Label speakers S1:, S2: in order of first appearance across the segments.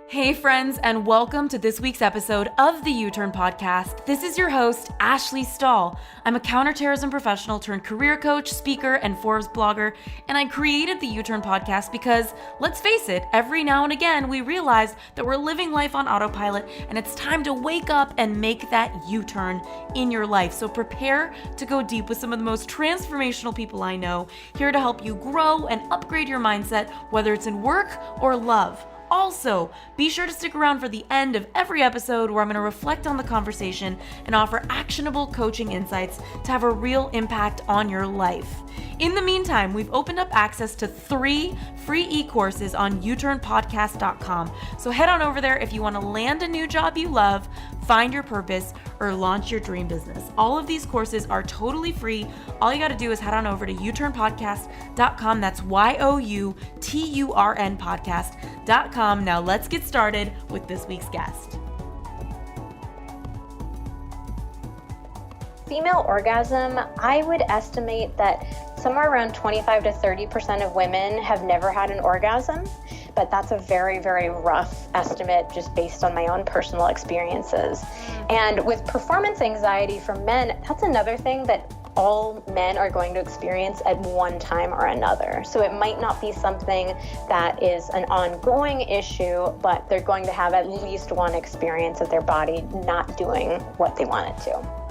S1: Hey friends, and welcome to this week's episode of the U-Turn Podcast. This is your host, Ashley Stahl. I'm a counterterrorism professional turned career coach, speaker, and Forbes blogger, and I created the U-Turn Podcast because, let's face it, every now and again we realize that we're living life on autopilot and it's time to wake up and make that U-turn in your life. So prepare to go deep with some of the most transformational people I know, here to help you grow and upgrade your mindset, whether it's in work or love. Also, be sure to stick around for the end of every episode where I'm going to reflect on the conversation and offer actionable coaching insights to have a real impact on your life. In the meantime, we've opened up access to 3 free e-courses on uturnpodcast.com. So head on over there if you want to land a new job you love, find your purpose, or launch your dream business. All of these courses are totally free. All you got to do is head on over to uturnpodcast.com. That's YOUTURN podcast.com. Now let's get started with this week's guest.
S2: Female orgasm, I would estimate that somewhere around 25 to 30% of women have never had an orgasm, but that's a very, very rough estimate just based on my own personal experiences. And with performance anxiety for men, that's another thing that all men are going to experience at one time or another. So it might not be something that is an ongoing issue, but they're going to have at least one experience of their body not doing what they want it to.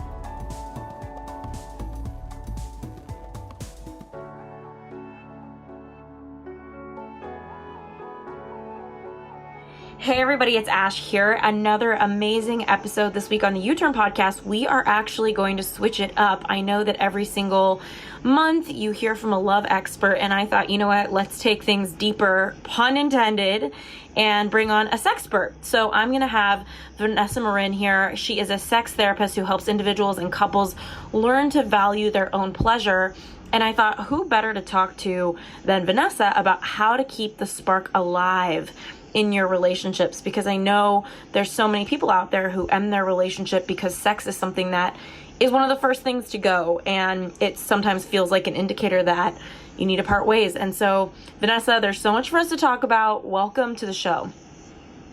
S1: Hey everybody, it's Ash here. Another amazing episode this week on the U-Turn Podcast. We are actually going to switch it up. I know that every single month you hear from a love expert, and I thought, you know what, let's take things deeper, pun intended, and bring on a sexpert. So I'm going to have Vanessa Marin here. She is a sex therapist who helps individuals and couples learn to value their own pleasure. And I thought, who better to talk to than Vanessa about how to keep the spark alive in your relationships, because I know there's so many people out there who end their relationship because sex is something that is one of the first things to go, and it sometimes feels like an indicator that you need to part ways. And so, Vanessa, there's so much for us to talk about. Welcome to the show.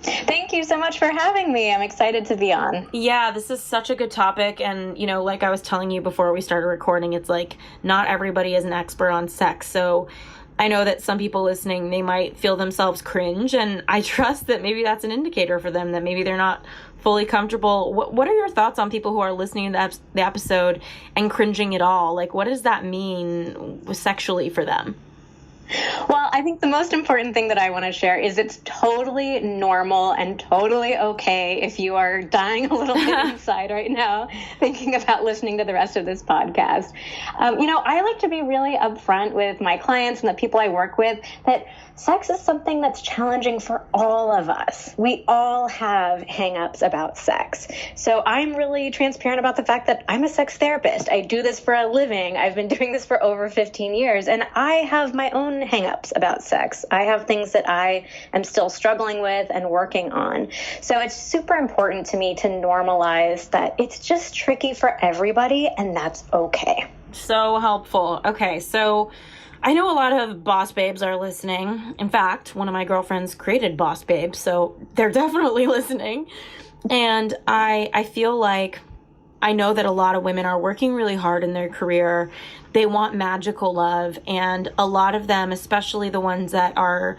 S2: Thank you so much for having me. I'm excited to be on.
S1: Yeah, this is such a good topic. And, you know, like I was telling you before we started recording, it's like not everybody is an expert on sex. So I know that some people listening, they might feel themselves cringe, and I trust that maybe that's an indicator for them that maybe they're not fully comfortable. What are your thoughts on people who are listening to the episode and cringing at all? Like, what does that mean sexually for them?
S2: Well, I think the most important thing that I want to share is it's totally normal and totally okay if you are dying a little bit inside right now thinking about listening to the rest of this podcast. I like to be really upfront with my clients and the people I work with that sex is something that's challenging for all of us. We all have hang-ups about sex. So I'm really transparent about the fact that I'm a sex therapist. I do this for a living. I've been doing this for over 15 years, and I have my own hang-ups about sex. I have things that I am still struggling with and working on. So it's super important to me to normalize that it's just tricky for everybody, and that's okay.
S1: So helpful. Okay, so I know a lot of boss babes are listening. In fact, one of my girlfriends created Boss Babe, so they're definitely listening. And I feel like I know that a lot of women are working really hard in their career. They want magical love, and a lot of them, especially the ones that are,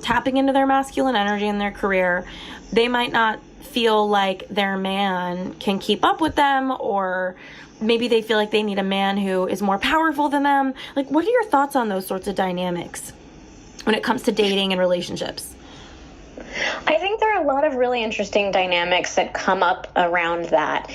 S1: tapping into their masculine energy in their career, they might not feel like their man can keep up with them, or maybe they feel like they need a man who is more powerful than them. Like, what are your thoughts on those sorts of dynamics when it comes to dating and relationships?
S2: I think there are a lot of really interesting dynamics that come up around that.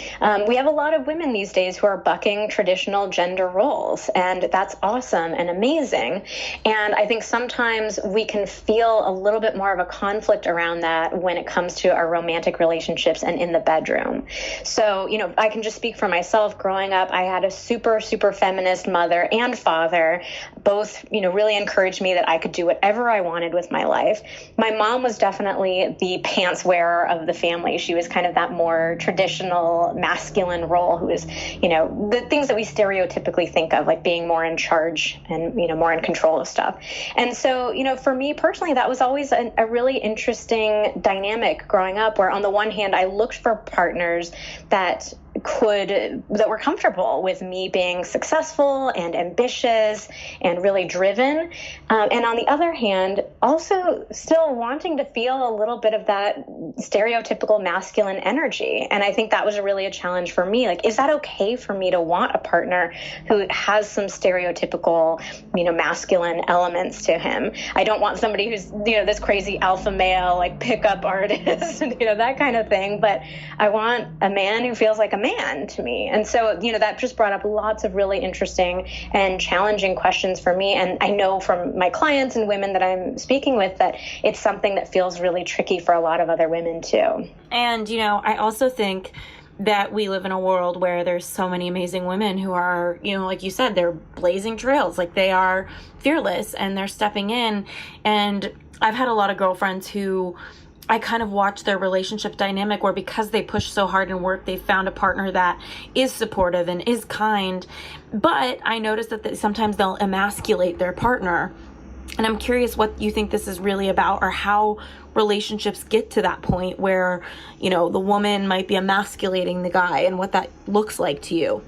S2: We have a lot of women these days who are bucking traditional gender roles, and that's awesome and amazing. And I think sometimes we can feel a little bit more of a conflict around that when it comes to our romantic relationships and in the bedroom. So, I can just speak for myself. Growing up, I had a super, super feminist mother and father, both, really encouraged me that I could do whatever I wanted with my life. My mom was definitely the pants wearer of the family. She was kind of that more traditional masculine role who is, the things that we stereotypically think of, like being more in charge and, more in control of stuff. And so, for me personally, that was always a really interesting dynamic growing up, where on the one hand, I looked for partners that were comfortable with me being successful and ambitious and really driven. And on the other hand, also still wanting to feel a little bit of that stereotypical masculine energy. And I think that was really a challenge for me. Like, is that okay for me to want a partner who has some stereotypical, masculine elements to him? I don't want somebody who's, this crazy alpha male, like pickup artist, that kind of thing. But I want a man who feels like a man to me. And so, that just brought up lots of really interesting and challenging questions for me. And I know from my clients and women that I'm speaking with that it's something that feels really tricky for a lot of other women too.
S1: And, I also think that we live in a world where there's so many amazing women who are, like you said, they're blazing trails, like they are fearless and they're stepping in. And I've had a lot of girlfriends who I kind of watch their relationship dynamic where, because they push so hard in work, they found a partner that is supportive and is kind. But I notice that sometimes they'll emasculate their partner. And I'm curious what you think this is really about, or how relationships get to that point where, the woman might be emasculating the guy, and what that looks like to you.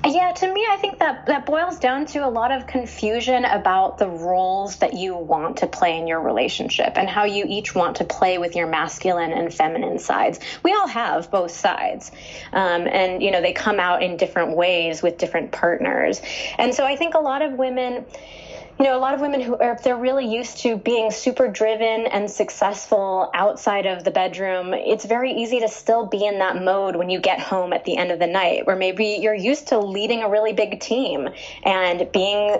S2: Yeah, to me, I think that boils down to a lot of confusion about the roles that you want to play in your relationship and how you each want to play with your masculine and feminine sides. We all have both sides. And, they come out in different ways with different partners. And so I think a lot of women who are, if they're really used to being super driven and successful outside of the bedroom, it's very easy to still be in that mode when you get home at the end of the night, where maybe you're used to leading a really big team and being,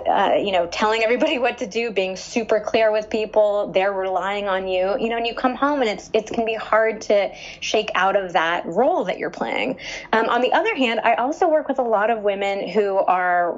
S2: telling everybody what to do, being super clear with people, they're relying on you, and you come home and it can be hard to shake out of that role that you're playing. On the other hand, I also work with a lot of women who are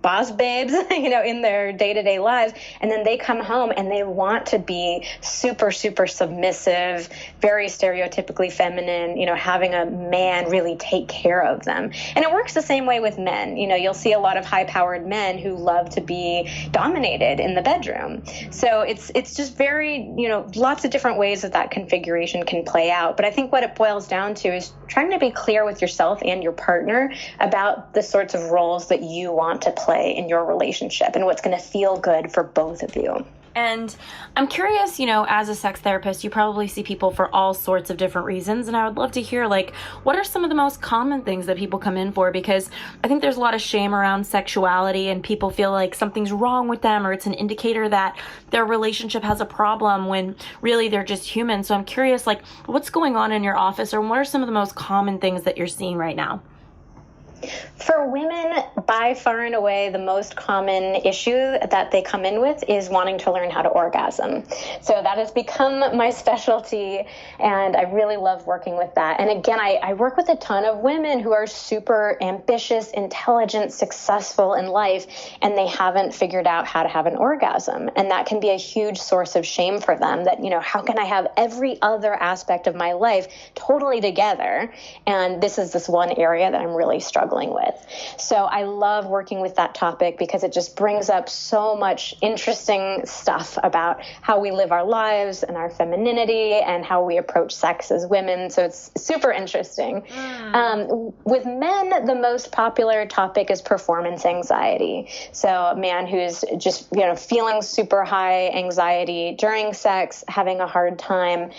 S2: boss babes, in their day-to-day lives, and then they come home and they want to be super, super submissive, very stereotypically feminine, having a man really take care of them. And it works the same way with men. You'll see a lot of high-powered men who love to be dominated in the bedroom. So it's just very, lots of different ways that configuration can play out. But I think what it boils down to is trying to be clear with yourself and your partner about the sorts of roles that you want to play in your relationship and what's going to feel good for both of you.
S1: And I'm curious, as a sex therapist, you probably see people for all sorts of different reasons. And I would love to hear, what are some of the most common things that people come in for? Because I think there's a lot of shame around sexuality, and people feel like something's wrong with them, or it's an indicator that their relationship has a problem, when really they're just human. So I'm curious, what's going on in your office, or what are some of the most common things that you're seeing right now?
S2: For women, by far and away, the most common issue that they come in with is wanting to learn how to orgasm. So that has become my specialty, and I really love working with that. And again, I work with a ton of women who are super ambitious, intelligent, successful in life, and they haven't figured out how to have an orgasm. And that can be a huge source of shame for them, that, how can I have every other aspect of my life totally together? And this is this one area that I'm really struggling with. So I love working with that topic because it just brings up so much interesting stuff about how we live our lives and our femininity and how we approach sex as women. So it's super interesting. With men, the most popular topic is performance anxiety. So a man who's just, feeling super high anxiety during sex, having a hard time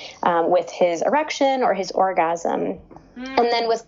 S2: with his erection or his orgasm. And then with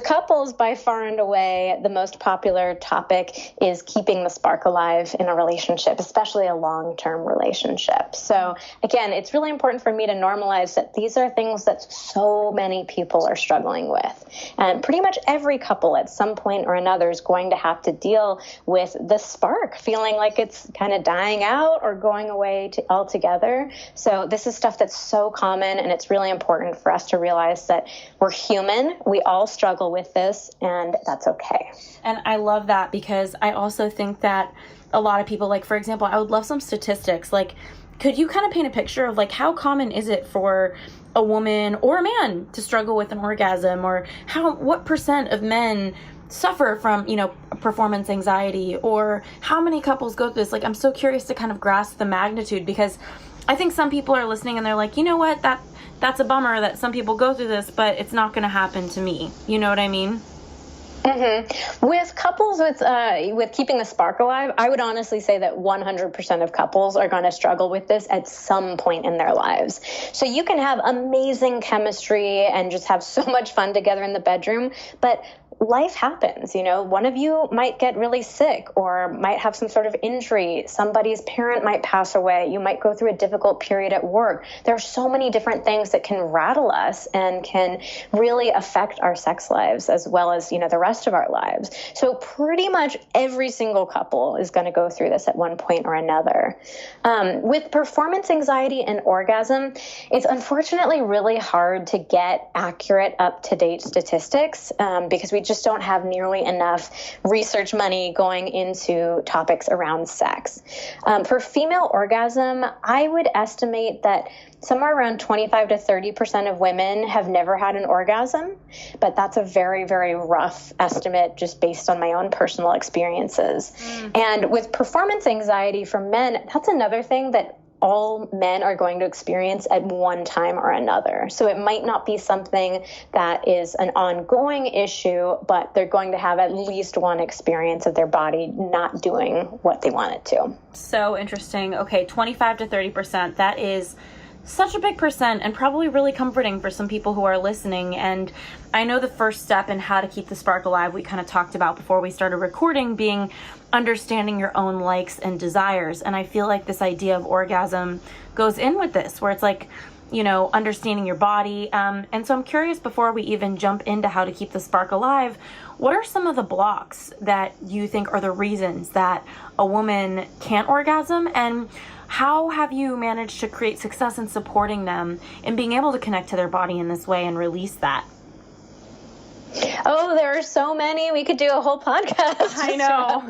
S2: couples, by far and away, the most popular topic is keeping the spark alive in a relationship, especially a long-term relationship. So again, it's really important for me to normalize that these are things that so many people are struggling with. And pretty much every couple at some point or another is going to have to deal with the spark, feeling like it's kind of dying out or going away altogether. So this is stuff that's so common, and it's really important for us to realize that we're human. We all struggle with this, and that's okay.
S1: And I love that, because I also think that a lot of people, like, for example, I would love some statistics. Like, could you kind of paint a picture of, like, how common is it for a woman or a man to struggle with an orgasm, or what % of men suffer from, performance anxiety, or how many couples go through this? Like, I'm so curious to kind of grasp the magnitude, because I think some people are listening and they're like, you know what, that's a bummer that some people go through this, but it's not going to happen to me. You know what I mean?
S2: Mm-hmm. With couples with keeping the spark alive, I would honestly say that 100% of couples are going to struggle with this at some point in their lives. So you can have amazing chemistry and just have so much fun together in the bedroom, but life happens. One of you might get really sick or might have some sort of injury. Somebody's parent might pass away. You might go through a difficult period at work. There are so many different things that can rattle us and can really affect our sex lives as well as, the rest of our lives. So pretty much every single couple is going to go through this at one point or another. With performance anxiety and orgasm, it's unfortunately really hard to get accurate, up-to-date statistics because we just don't have nearly enough research money going into topics around sex. For female orgasm, I would estimate that somewhere around 25 to 30% of women have never had an orgasm, but that's a very, very rough estimate just based on my own personal experiences. And with performance anxiety for men, that's another thing that all men are going to experience at one time or another. So it might not be something that is an ongoing issue, but they're going to have at least one experience of their body not doing what they want it to.
S1: So interesting. Okay, 25 to 30%. That is such a big percent, and probably really comforting for some people who are listening. And I know the first step in how to keep the spark alive, we kind of talked about before we started recording, being understanding your own likes and desires. And I feel like this idea of orgasm goes in with this, where it's like, understanding your body. And so I'm curious, before we even jump into how to keep the spark alive, what are some of the blocks that you think are the reasons that a woman can't orgasm? And how have you managed to create success in supporting them in being able to connect to their body in this way and release that?
S2: Oh, there are so many. We could do a whole podcast.
S1: I know.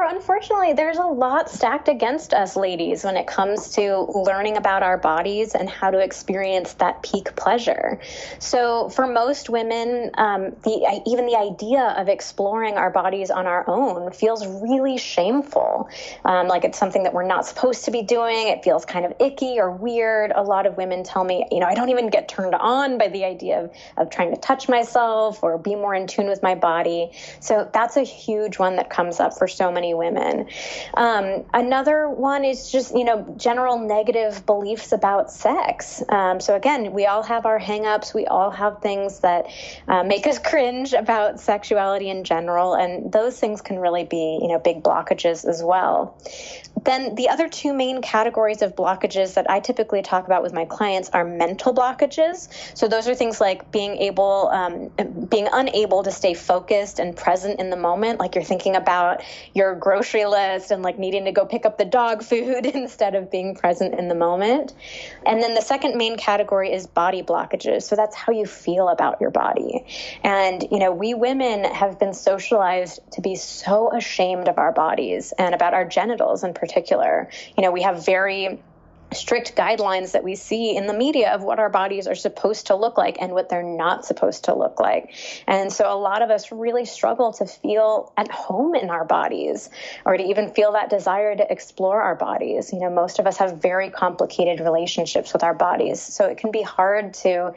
S2: Unfortunately, there's a lot stacked against us ladies when it comes to learning about our bodies and how to experience that peak pleasure. So for most women, even the idea of exploring our bodies on our own feels really shameful. Like it's something that we're not supposed to be doing. It feels kind of icky or weird. A lot of women tell me, I don't even get turned on by the idea of trying to touch myself or be more in tune with my body. So that's a huge one that comes up for so many women. Another one is just, general negative beliefs about sex. So again, we all have our hang-ups. We all have things that make us cringe about sexuality in general. And those things can really be, big blockages as well. Then the other two main categories of blockages that I typically talk about with my clients are mental blockages. So those are things like being unable to stay focused and present in the moment, like you're thinking about your grocery list and like needing to go pick up the dog food instead of being present in the moment. And then the second main category is body blockages. So that's how you feel about your body. And, we women have been socialized to be so ashamed of our bodies and about our genitals in particular. We have very strict guidelines that we see in the media of what our bodies are supposed to look like and what they're not supposed to look like. And so a lot of us really struggle to feel at home in our bodies or to even feel that desire to explore our bodies. Most of us have very complicated relationships with our bodies. So it can be hard to,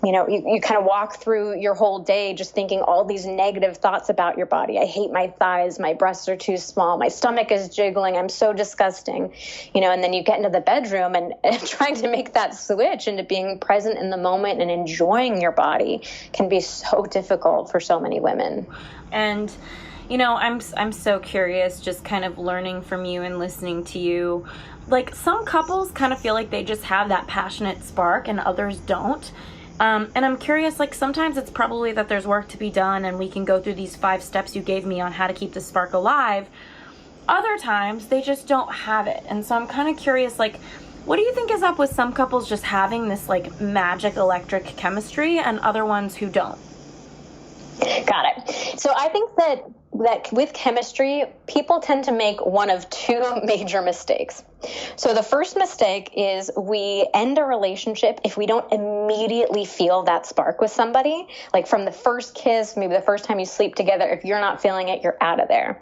S2: you kind of walk through your whole day just thinking all these negative thoughts about your body. I hate my thighs. My breasts are too small. My stomach is jiggling. I'm so disgusting. And then you get into the bedroom and trying to make that switch into being present in the moment and enjoying your body can be so difficult for so many women.
S1: And I'm so curious, just kind of learning from you and listening to you. Like, some couples kind of feel like they just have that passionate spark and others don't. And I'm curious, like, sometimes it's probably that there's work to be done and we can go through these 5 steps you gave me on how to keep the spark alive. Other times they just don't have it. And so I'm kind of curious, like, What do you think is up with some couples just having this like magic electric chemistry and other ones who don't?
S2: Got it. So I think that with chemistry, people tend to make one of two major mistakes. So the first mistake is we end a relationship if we don't immediately feel that spark with somebody. Like from the first kiss, maybe the first time you sleep together, if you're not feeling it, you're out of there.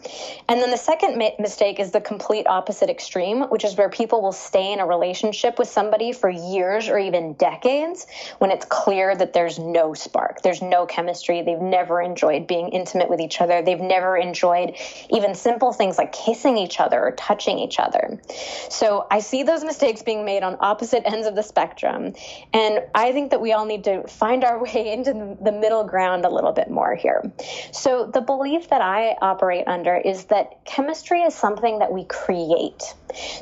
S2: And then the second mistake is the complete opposite extreme, which is where people will stay in a relationship with somebody for years or even decades when it's clear that there's no spark, there's no chemistry. They've never enjoyed being intimate with each other. They've never enjoyed even simple things like kissing each other or touching each other. So I see those mistakes being made on opposite ends of the spectrum. And I think that we all need to find our way into the middle ground a little bit more here. So the belief that I operate under is that chemistry is something that we create.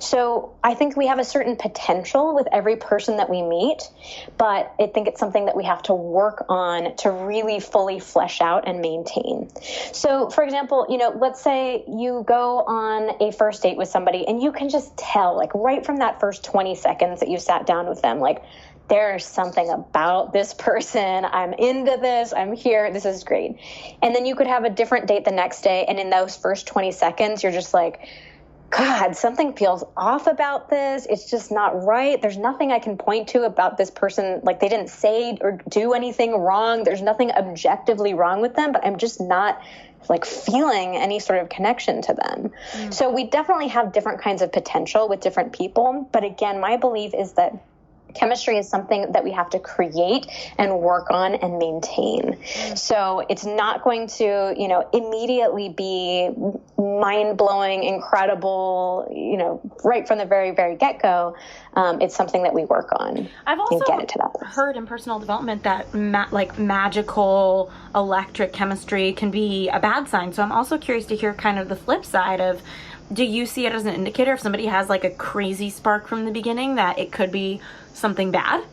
S2: So I think we have a certain potential with every person that we meet, but I think it's something that we have to work on to really fully flesh out and maintain. So for example, let's say you go on a first date with somebody and you can just tell, like right from that first 20 seconds that you sat down with them, like there's something about this person. I'm into this. I'm here. This is great. And then you could have a different date the next day. And in those first 20 seconds, you're just like, God, something feels off about this. It's just not right. There's nothing I can point to about this person. Like they didn't say or do anything wrong. There's nothing objectively wrong with them, but I'm just not like feeling any sort of connection to them. So we definitely have different kinds of potential with different people. But again, my belief is that chemistry is something that we have to create and work on and maintain. So it's not going to, immediately be mind-blowing, incredible, right from the very, very get-go. It's something that we work on.
S1: I've also
S2: and get into that
S1: heard in personal development that magical electric chemistry can be a bad sign. So I'm also curious to hear kind of the flip side of, do you see it as an indicator if somebody has like a crazy spark from the beginning that it could be something bad?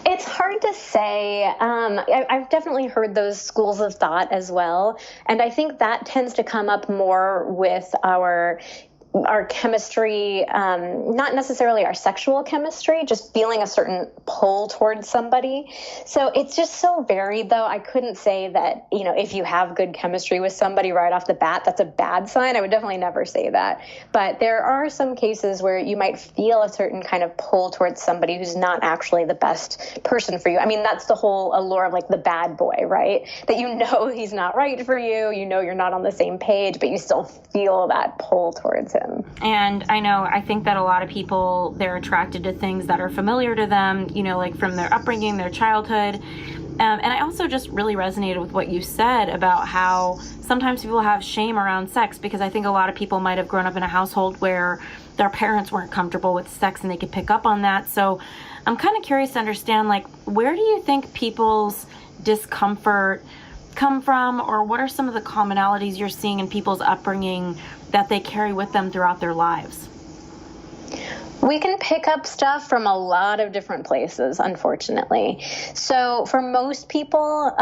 S2: It's hard to say. I've definitely heard those schools of thought as well. And I think that tends to come up more with our chemistry, not necessarily our sexual chemistry, just feeling a certain pull towards somebody. So it's just so varied, though. I couldn't say that, if you have good chemistry with somebody right off the bat, that's a bad sign. I would definitely never say that. But there are some cases where you might feel a certain kind of pull towards somebody who's not actually the best person for you. I mean, that's the whole allure of like the bad boy, right? That he's not right for you, you're not on the same page, but you still feel that pull towards him.
S1: And I think that a lot of people, they're attracted to things that are familiar to them, like from their upbringing, their childhood. And I also just really resonated with what you said about how sometimes people have shame around sex, because I think a lot of people might have grown up in a household where their parents weren't comfortable with sex and they could pick up on that. So I'm kind of curious to understand, like, where do you think people's discomfort come from, or what are some of the commonalities you're seeing in people's upbringing that they carry with them throughout their lives?
S2: We can pick up stuff from a lot of different places, unfortunately. So for most people,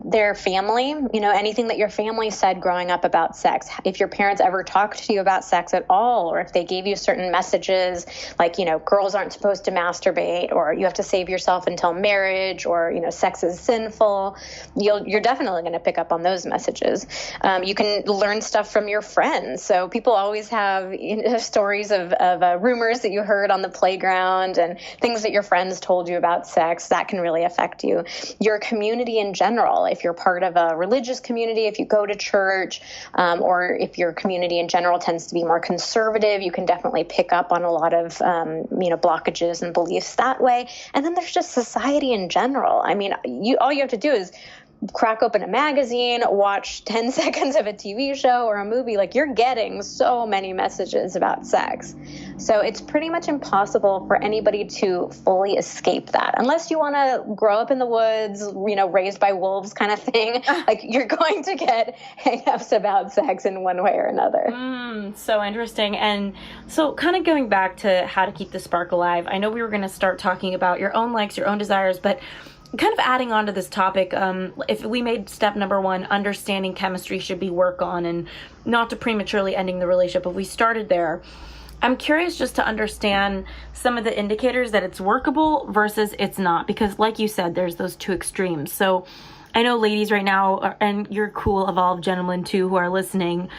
S2: their family, anything that your family said growing up about sex, if your parents ever talked to you about sex at all, or if they gave you certain messages like, girls aren't supposed to masturbate, or you have to save yourself until marriage, or, sex is sinful, you're definitely going to pick up on those messages. You can learn stuff from your friends. So people always have stories of rumors that you heard on the playground and things that your friends told you about sex. That can really affect you. Your community in general, if you're part of a religious community, if you go to church, or if your community in general tends to be more conservative, you can definitely pick up on a lot of blockages and beliefs that way. And then there's just society in general. I mean, all you have to do is crack open a magazine, watch 10 seconds of a TV show or a movie, like you're getting so many messages about sex. So it's pretty much impossible for anybody to fully escape that. Unless you want to grow up in the woods, raised by wolves kind of thing, like you're going to get hang-ups about sex in one way or another.
S1: So interesting. And so kind of going back to how to keep the spark alive, I know we were going to start talking about your own likes, your own desires, but kind of adding on to this topic, if we made step number 1, understanding chemistry should be worked on and not to prematurely ending the relationship, if we started there, I'm curious just to understand some of the indicators that it's workable versus it's not, because like you said, there's those two extremes. So I know ladies right now, and you're cool, evolved gentlemen too, who are listening,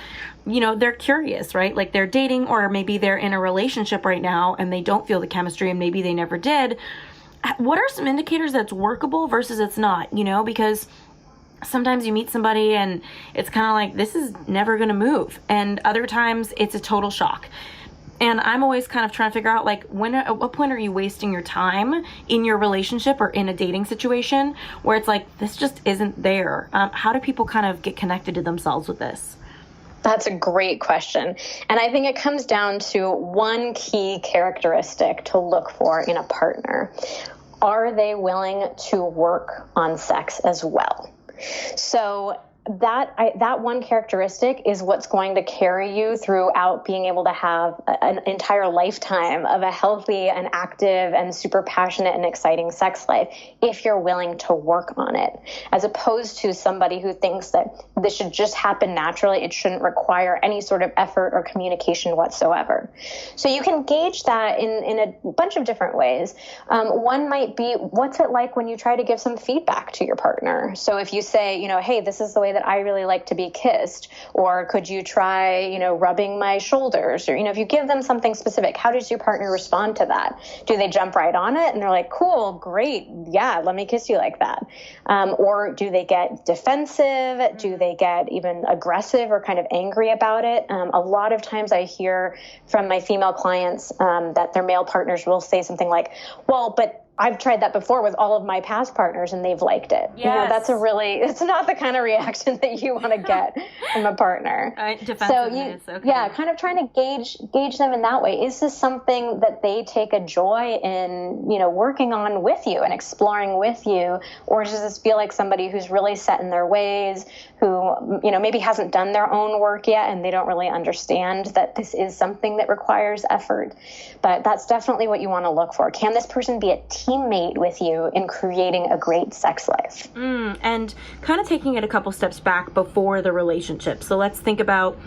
S1: they're curious, right? Like they're dating, or maybe they're in a relationship right now and they don't feel the chemistry and maybe they never did. What are some indicators that's workable versus it's not, because sometimes you meet somebody and it's kind of like, this is never going to move. And other times it's a total shock. And I'm always kind of trying to figure out, like, at what point are you wasting your time in your relationship or in a dating situation where it's like, this just isn't there? How do people kind of get connected to themselves with this?
S2: That's a great question. And I think it comes down to one key characteristic to look for in a partner. Are they willing to work on sex as well? So that one characteristic is what's going to carry you throughout being able to have an entire lifetime of a healthy and active and super passionate and exciting sex life, if you're willing to work on it, as opposed to somebody who thinks that this should just happen naturally. It shouldn't require any sort of effort or communication whatsoever. So you can gauge that in a bunch of different ways. One might be, what's it like when you try to give some feedback to your partner? So if you say, hey, this is the way that I really like to be kissed, or could you try, rubbing my shoulders, or, if you give them something specific, how does your partner respond to that? Do they jump right on it and they're like, cool, great, yeah, let me kiss you like that? Or do they get defensive? Do they get even aggressive or kind of angry about it? A lot of times I hear from my female clients that their male partners will say something like, well, but I've tried that before with all of my past partners and they've liked it.
S1: Yes.
S2: It's not the kind of reaction that you want to get from a partner.
S1: Defensiveness, okay.
S2: Yeah, kind of trying to gauge them in that way. Is this something that they take a joy in, working on with you and exploring with you? Or does this feel like somebody who's really set in their ways, who, maybe hasn't done their own work yet and they don't really understand that this is something that requires effort? But that's definitely what you want to look for. Can this person be a teammate with you in creating a great sex life?
S1: And kind of taking it a couple steps back before the relationship. So let's think about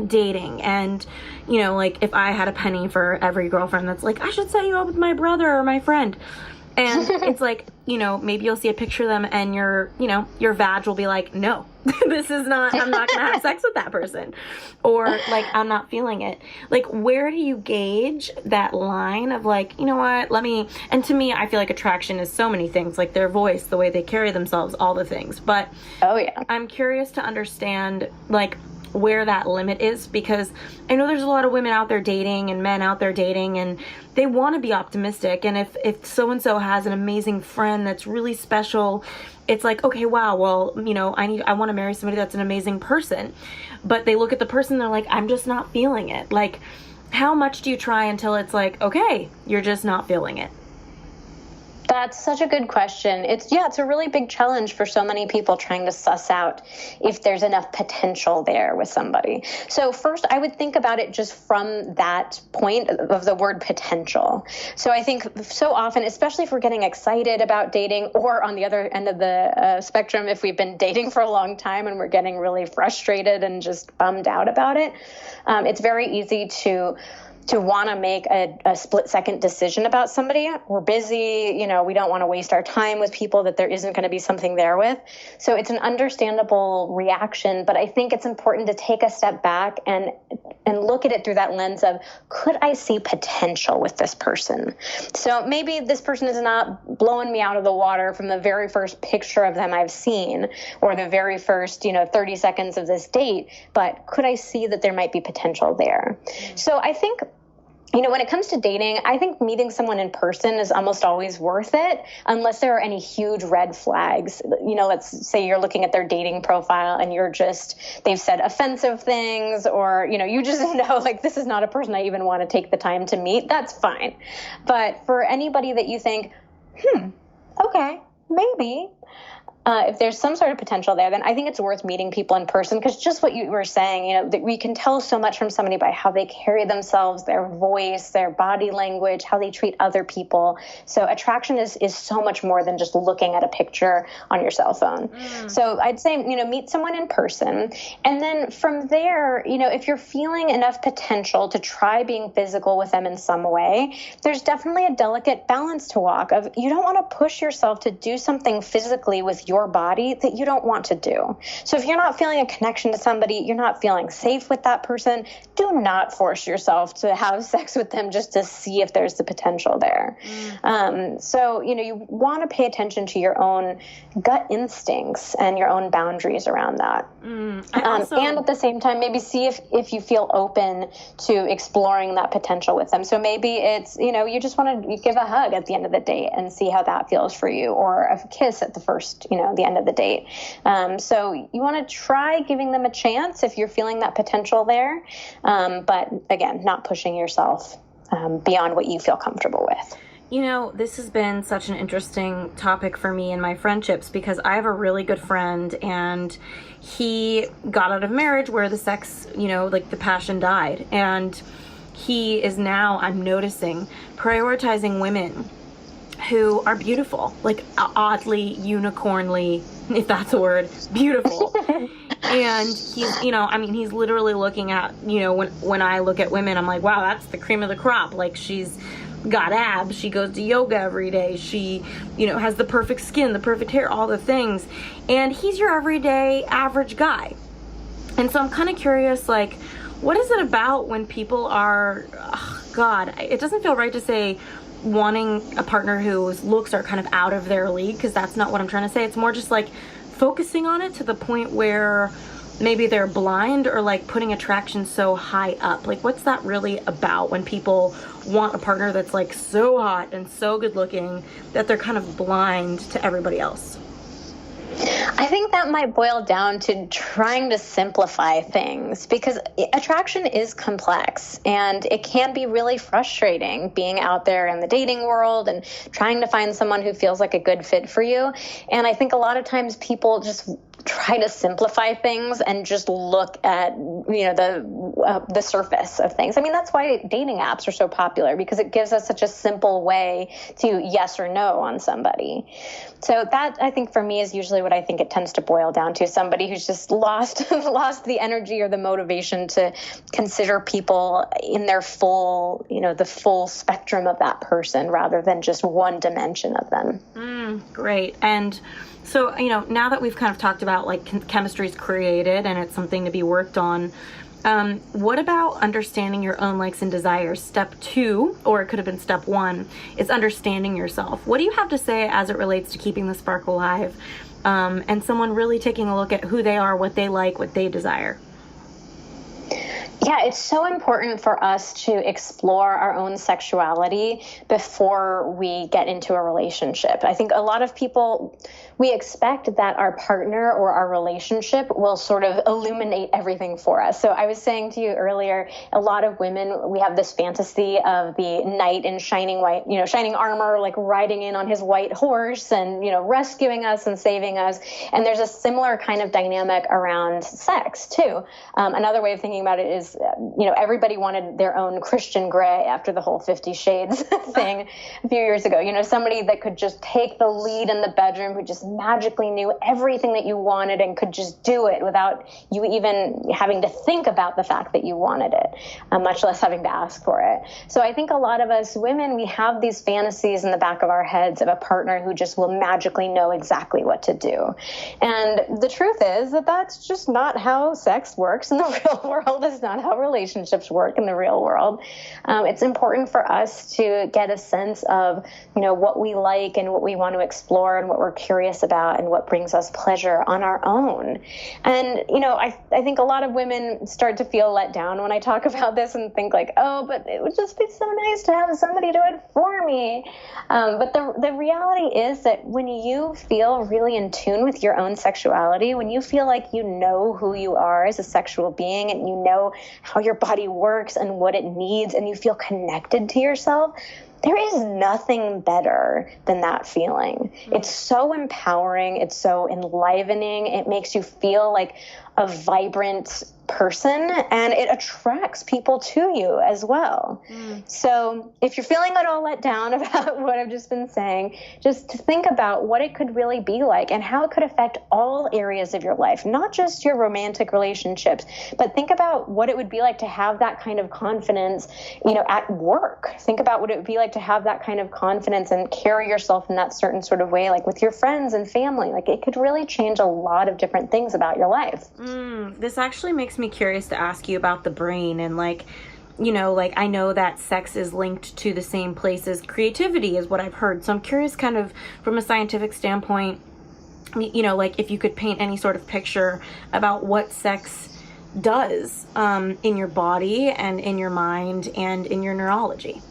S1: dating, and like if I had a penny for every girlfriend that's like, I should set you up with my brother or my friend, and it's like, maybe you'll see a picture of them and your vag will be like, no, I'm not gonna have sex with that person, or like, I'm not feeling it. Like, where do you gauge that line of like, what, and to me, I feel like attraction is so many things, like their voice, the way they carry themselves, all the things. But
S2: oh yeah,
S1: I'm curious to understand like where that limit is, because I know there's a lot of women out there dating and men out there dating, and they want to be optimistic. And if so-and-so has an amazing friend that's really special, it's like, okay, wow, well, I want to marry somebody that's an amazing person. But they look at the person, they're like, I'm just not feeling it. Like, how much do you try until it's like, okay, you're just not feeling it?
S2: That's such a good question. It's a really big challenge for so many people trying to suss out if there's enough potential there with somebody. So first, I would think about it just from that point of the word potential. So I think so often, especially if we're getting excited about dating, or on the other end of the spectrum, if we've been dating for a long time and we're getting really frustrated and just bummed out about it, it's very easy to want to make a split-second decision about somebody. We're busy, we don't want to waste our time with people that there isn't going to be something there with. So it's an understandable reaction, but I think it's important to take a step back and look at it through that lens of, could I see potential with this person? So maybe this person is not blowing me out of the water from the very first picture of them I've seen, or the very first, 30 seconds of this date, but could I see that there might be potential there? So I think, when it comes to dating, I think meeting someone in person is almost always worth it, unless there are any huge red flags. Let's say you're looking at their dating profile and they've said offensive things, or, you just know, like, this is not a person I even want to take the time to meet. That's fine. But for anybody that you think, okay, maybe, if there's some sort of potential there, then I think it's worth meeting people in person, because just what you were saying, that we can tell so much from somebody by how they carry themselves, their voice, their body language, how they treat other people. So attraction is so much more than just looking at a picture on your cell phone. So I'd say, meet someone in person. And then from there, if you're feeling enough potential to try being physical with them in some way, there's definitely a delicate balance to walk of, you don't want to push yourself to do something physically with your body that you don't want to do. So if you're not feeling a connection to somebody, you're not feeling safe with that person, do not force yourself to have sex with them just to see if there's the potential there. So, you want to pay attention to your own gut instincts and your own boundaries around that. And at the same time, maybe see if you feel open to exploring that potential with them. So maybe it's, you just want to give a hug at the end of the date and see how that feels for you, or a kiss at the first, the end of the date. So you want to try giving them a chance if you're feeling that potential there. But again, not pushing yourself beyond what you feel comfortable with.
S1: This has been such an interesting topic for me in my friendships, because I have a really good friend, and he got out of marriage where the sex, the passion died. And he is now, I'm noticing, prioritizing women who are beautiful, like oddly, unicornly, if that's a word, beautiful. And he's, he's literally looking at, when I look at women, I'm like, wow, that's the cream of the crop. Like, she's got abs, she goes to yoga every day, she, has the perfect skin, the perfect hair, all the things. And he's your everyday average guy. And so I'm kind of curious, like, what is it about when people are, it doesn't feel right to say wanting a partner whose looks are kind of out of their league, because that's not what I'm trying to say. It's more just like focusing on it to the point where maybe they're blind, or like putting attraction so high up. Like, what's that really about when people want a partner that's like so hot and so good looking that they're kind of blind to everybody else?
S2: I think that might boil down to trying to simplify things, because attraction is complex, and it can be really frustrating being out there in the dating world and trying to find someone who feels like a good fit for you. And I think a lot of times people just try to simplify things and just look at, the surface of things. I mean, that's why dating apps are so popular, because it gives us such a simple way to yes or no on somebody. So that, I think, for me, is usually what I think it tends to boil down to. Somebody who's just lost the energy or the motivation to consider people in their full, the full spectrum of that person, rather than just one dimension of them.
S1: Great. And so, now that we've kind of talked about like chemistry is created and it's something to be worked on, what about understanding your own likes and desires? Step 2, or it could have been step 1, is understanding yourself. What do you have to say as it relates to keeping the spark alive, and someone really taking a look at who they are, what they like, what they desire?
S2: Yeah, it's so important for us to explore our own sexuality before we get into a relationship. I think a lot of people, we expect that our partner or our relationship will sort of illuminate everything for us. So I was saying to you earlier, a lot of women, we have this fantasy of the knight in shining white, shining armor, like riding in on his white horse and, rescuing us and saving us. And there's a similar kind of dynamic around sex too. Another way of thinking about it is, everybody wanted their own Christian Grey after the whole 50 Shades thing a few years ago. Somebody that could just take the lead in the bedroom, who just magically knew everything that you wanted and could just do it without you even having to think about the fact that you wanted it, much less having to ask for it. So I think a lot of us women, we have these fantasies in the back of our heads of a partner who just will magically know exactly what to do. And the truth is that that's just not how sex works in the real world. It's not how relationships work in the real world. It's important for us to get a sense of, what we like and what we want to explore and what we're curious about and what brings us pleasure on our own. And, I think a lot of women start to feel let down when I talk about this and think like, oh, but it would just be so nice to have somebody do it for me. But the reality is that when you feel really in tune with your own sexuality, when you feel like you know who you are as a sexual being and you know how your body works and what it needs, and you feel connected to yourself, there is nothing better than that feeling. It's so empowering. It's so enlivening. It makes you feel like a vibrant person, and it attracts people to you as well. So if you're feeling at all let down about what I've just been saying, just think about what it could really be like and how it could affect all areas of your life, not just your romantic relationships, but think about what it would be like to have that kind of confidence, at work. Think about what it would be like to have that kind of confidence and carry yourself in that certain sort of way, like with your friends and family. Like, it could really change a lot of different things about your life.
S1: This actually makes me curious to ask you about the brain and I know that sex is linked to the same place as creativity is what I've heard. So I'm curious kind of from a scientific standpoint, if you could paint any sort of picture about what sex does in your body and in your mind and in your neurology.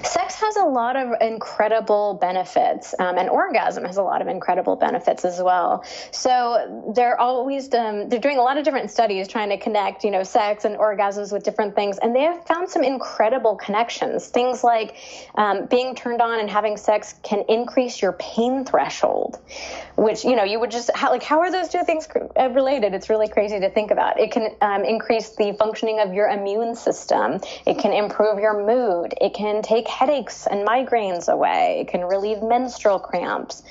S2: Sex has a lot of incredible benefits, and orgasm has a lot of incredible benefits as well. So they're always they're doing a lot of different studies trying to connect, sex and orgasms with different things, and they have found some incredible connections. Things like being turned on and having sex can increase your pain threshold, which you would just how are those two things related? It's really crazy to think about. It can increase the functioning of your immune system. It can improve your mood. It can take headaches and migraines away. It can relieve menstrual cramps.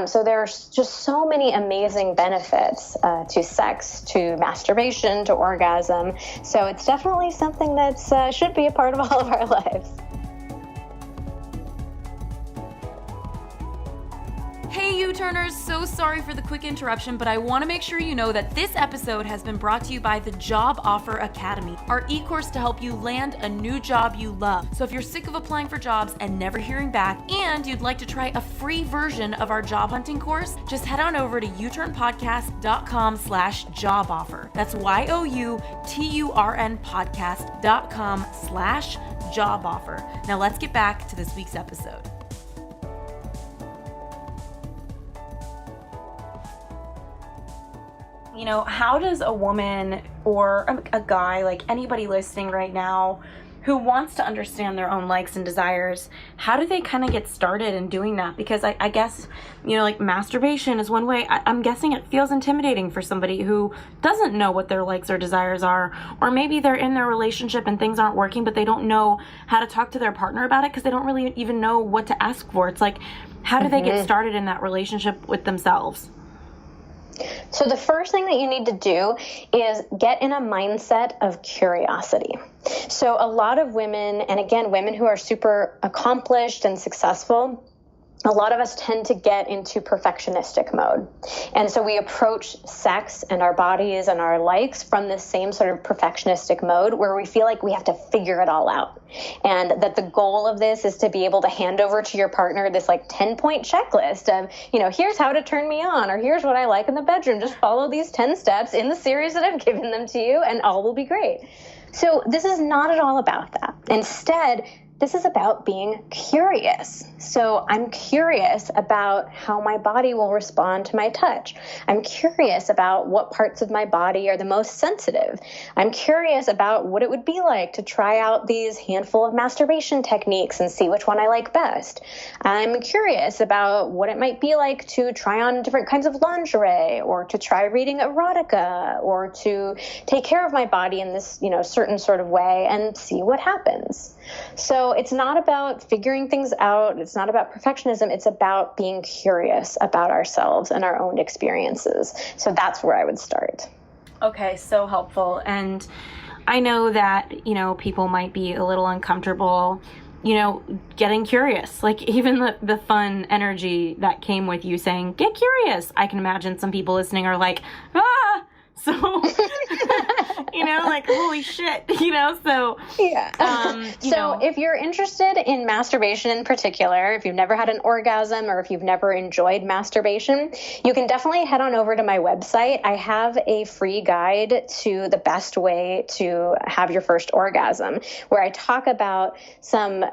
S2: So there's just so many amazing benefits to sex, to masturbation, to orgasm. So it's definitely something that should be a part of all of our lives.
S1: Hey U-Turners, so sorry for the quick interruption, but I want to make sure you know that this episode has been brought to you by the Job Offer Academy, our e-course to help you land a new job you love. So if you're sick of applying for jobs and never hearing back, and you'd like to try a free version of our job hunting course, just head on over to youturnpodcast.com/job offer. That's youturnpodcast.com/job offer. Now let's get back to this week's episode. How does a woman or a guy, like anybody listening right now who wants to understand their own likes and desires, how do they kind of get started in doing that? Because I guess, masturbation is one way. I'm guessing it feels intimidating for somebody who doesn't know what their likes or desires are, or maybe they're in their relationship and things aren't working, but they don't know how to talk to their partner about it because they don't really even know what to ask for. It's like, how do they get started in that relationship with themselves?
S2: So the first thing that you need to do is get in a mindset of curiosity. So a lot of women, and again, women who are super accomplished and successful, a lot of us tend to get into perfectionistic mode. And so we approach sex and our bodies and our likes from this same sort of perfectionistic mode where we feel like we have to figure it all out. And that the goal of this is to be able to hand over to your partner this 10-point checklist of, here's how to turn me on, or here's what I like in the bedroom. Just follow these 10 steps in the series that I've given them to you and all will be great. So this is not at all about that. Instead, this is about being curious. So I'm curious about how my body will respond to my touch. I'm curious about what parts of my body are the most sensitive. I'm curious about what it would be like to try out these handful of masturbation techniques and see which one I like best. I'm curious about what it might be like to try on different kinds of lingerie, or to try reading erotica, or to take care of my body in this, certain sort of way and see what happens. So it's not about figuring things out. It's not about perfectionism. It's about being curious about ourselves and our own experiences. So that's where I would start.
S1: Okay, so helpful. And I know that, people might be a little uncomfortable, getting curious. Like even the fun energy that came with you saying, get curious. I can imagine some people listening are like, ah! So, holy shit, so.
S2: Yeah. So if you're interested in masturbation in particular, if you've never had an orgasm or if you've never enjoyed masturbation, you can definitely head on over to my website. I have a free guide to the best way to have your first orgasm, where I talk about some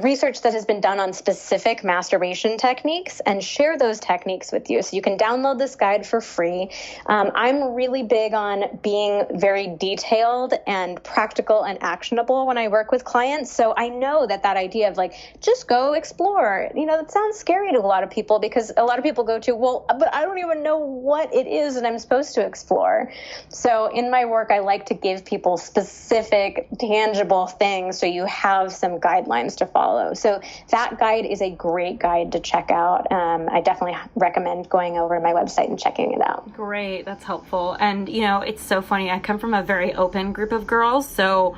S2: research that has been done on specific masturbation techniques and share those techniques with you. So you can download this guide for free. I'm really big on being very very detailed and practical and actionable when I work with clients. So I know that idea of like, just go explore, that sounds scary to a lot of people, because a lot of people go to, well, but I don't even know what it is that I'm supposed to explore. So in my work, I like to give people specific, tangible things so you have some guidelines to follow. So that guide is a great guide to check out. I definitely recommend going over to my website and checking it out.
S1: Great. That's helpful. And, it's so funny. I come from a very open group of girls. So,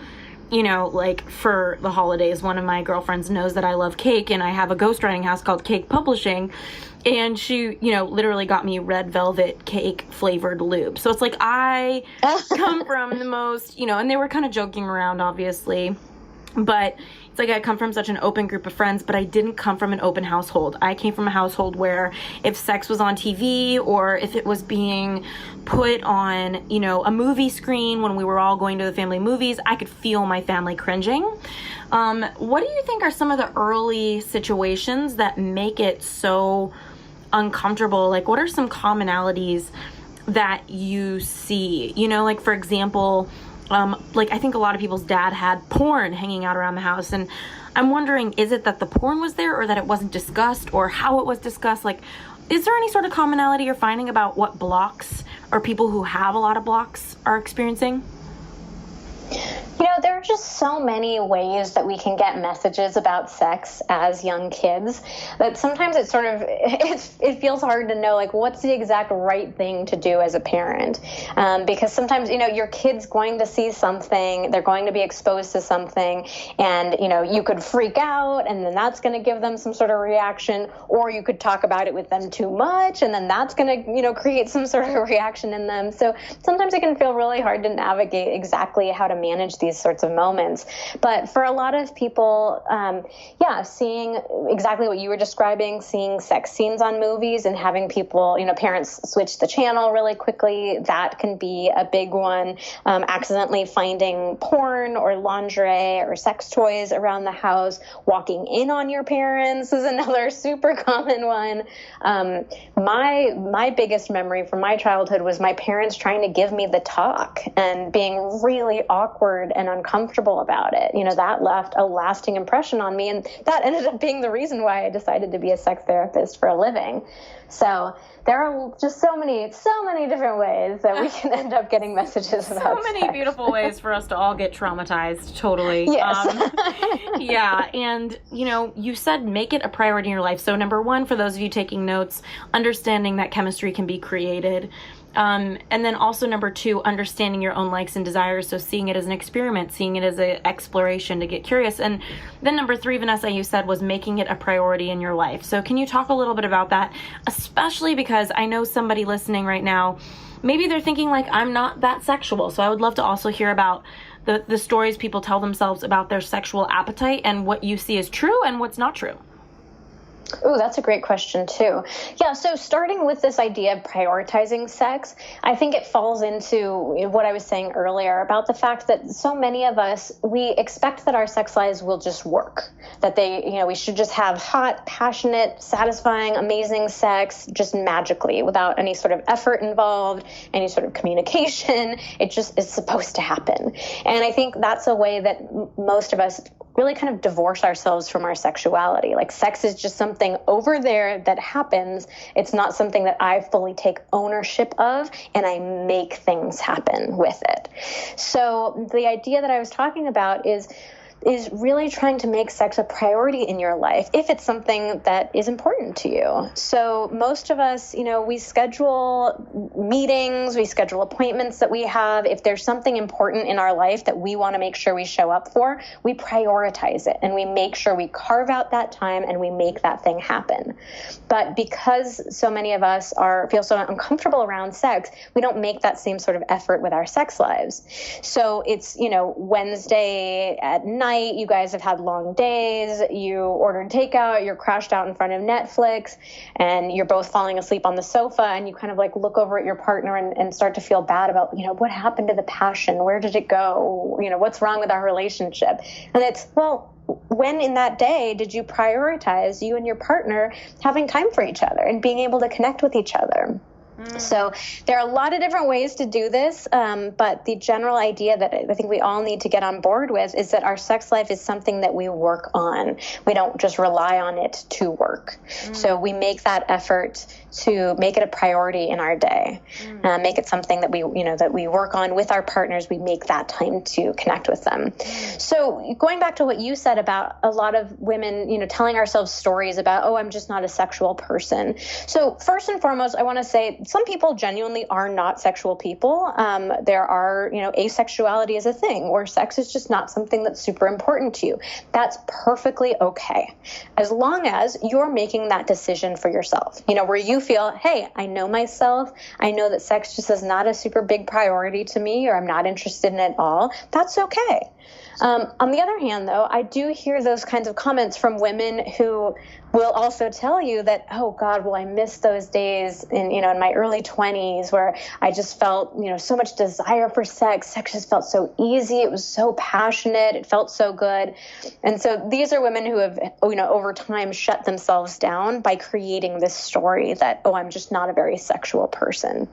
S1: like for the holidays, one of my girlfriends knows that I love cake, and I have a ghostwriting house called Cake Publishing. And she, literally got me red velvet cake flavored lube. So it's like I come from the most, and they were kind of joking around, obviously. But it's like I come from such an open group of friends, but I didn't come from an open household. I came from a household where if sex was on TV or if it was being put on, a movie screen when we were all going to the family movies, I could feel my family cringing. What do you think are some of the early situations that make it so uncomfortable? Like, what are some commonalities that you see? Like, for example, I think a lot of people's dad had porn hanging out around the house, and I'm wondering, is it that the porn was there or that it wasn't discussed or how it was discussed? Like, is there any sort of commonality you're finding about what blocks or people who have a lot of blocks are experiencing?
S2: There are just so many ways that we can get messages about sex as young kids that sometimes it sort of, it feels hard to know, like, what's the exact right thing to do as a parent. Because sometimes, your kid's going to see something, they're going to be exposed to something, and, you could freak out, and then that's going to give them some sort of reaction, or you could talk about it with them too much, and then that's going to, create some sort of reaction in them. So sometimes it can feel really hard to navigate exactly how to manage these sorts of moments. But for a lot of people, seeing exactly what you were describing, seeing sex scenes on movies and having people, parents switch the channel really quickly, that can be a big one. Accidentally finding porn or lingerie or sex toys around the house, walking in on your parents is another super common one. My biggest memory from my childhood was my parents trying to give me the talk and being really awkward and uncomfortable about it. That left a lasting impression on me, and that ended up being the reason why I decided to be a sex therapist for a living. So there are just so many different ways that we can end up getting messages about
S1: so many
S2: sex.
S1: Beautiful ways for us to all get traumatized. Totally.
S2: Yes.
S1: Yeah. And, you said make it a priority in your life. So number one, for those of you taking notes, understanding that chemistry can be created. And then also number two, understanding your own likes and desires. So seeing it as an experiment, seeing it as an exploration to get curious. And then number three, Vanessa, you said was making it a priority in your life. So can you talk a little bit about that? Especially because I know somebody listening right now, maybe they're thinking like, I'm not that sexual. So I would love to also hear about the stories people tell themselves about their sexual appetite and what you see as true and what's not true.
S2: Oh, that's a great question, too. Yeah, so starting with this idea of prioritizing sex, I think it falls into what I was saying earlier about the fact that so many of us, we expect that our sex lives will just work, that we should just have hot, passionate, satisfying, amazing sex just magically without any sort of effort involved, any sort of communication. It just is supposed to happen. And I think that's a way that most of us really kind of divorce ourselves from our sexuality. Like, sex is just something over there that happens. It's not something that I fully take ownership of and I make things happen with it. So the idea that I was talking about is really trying to make sex a priority in your life if it's something that is important to you. So most of us, we schedule meetings, we schedule appointments that we have. If there's something important in our life that we want to make sure we show up for, we prioritize it and we make sure we carve out that time and we make that thing happen. But because so many of us feel so uncomfortable around sex, we don't make that same sort of effort with our sex lives. So it's, Wednesday at night, you guys have had long days, you ordered takeout, you're crashed out in front of Netflix, and you're both falling asleep on the sofa, and you kind of like look over at your partner and start to feel bad about, what happened to the passion? Where did it go? What's wrong with our relationship? And it's, well, when in that day did you prioritize you and your partner having time for each other and being able to connect with each other? So there are a lot of different ways to do this, but the general idea that I think we all need to get on board with is that our sex life is something that we work on. We don't just rely on it to work. So we make that effort to make it a priority in our day, make it something that we work on with our partners. We make that time to connect with them. So going back to what you said about a lot of women, telling ourselves stories about, oh, I'm just not a sexual person. So first and foremost, I want to say some people genuinely are not sexual people. There are, asexuality is a thing, or sex is just not something that's super important to you. That's perfectly okay, as long as you're making that decision for yourself, where you feel, hey, I know myself. I know that sex just is not a super big priority to me, or I'm not interested in it at all. That's okay. On the other hand, though, I do hear those kinds of comments from women who will also tell you that, oh God, well, I miss those days in my early 20s where I just felt, so much desire for sex. Sex just felt so easy. It was so passionate. It felt so good. And so these are women who have, over time shut themselves down by creating this story that, oh, I'm just not a very sexual person.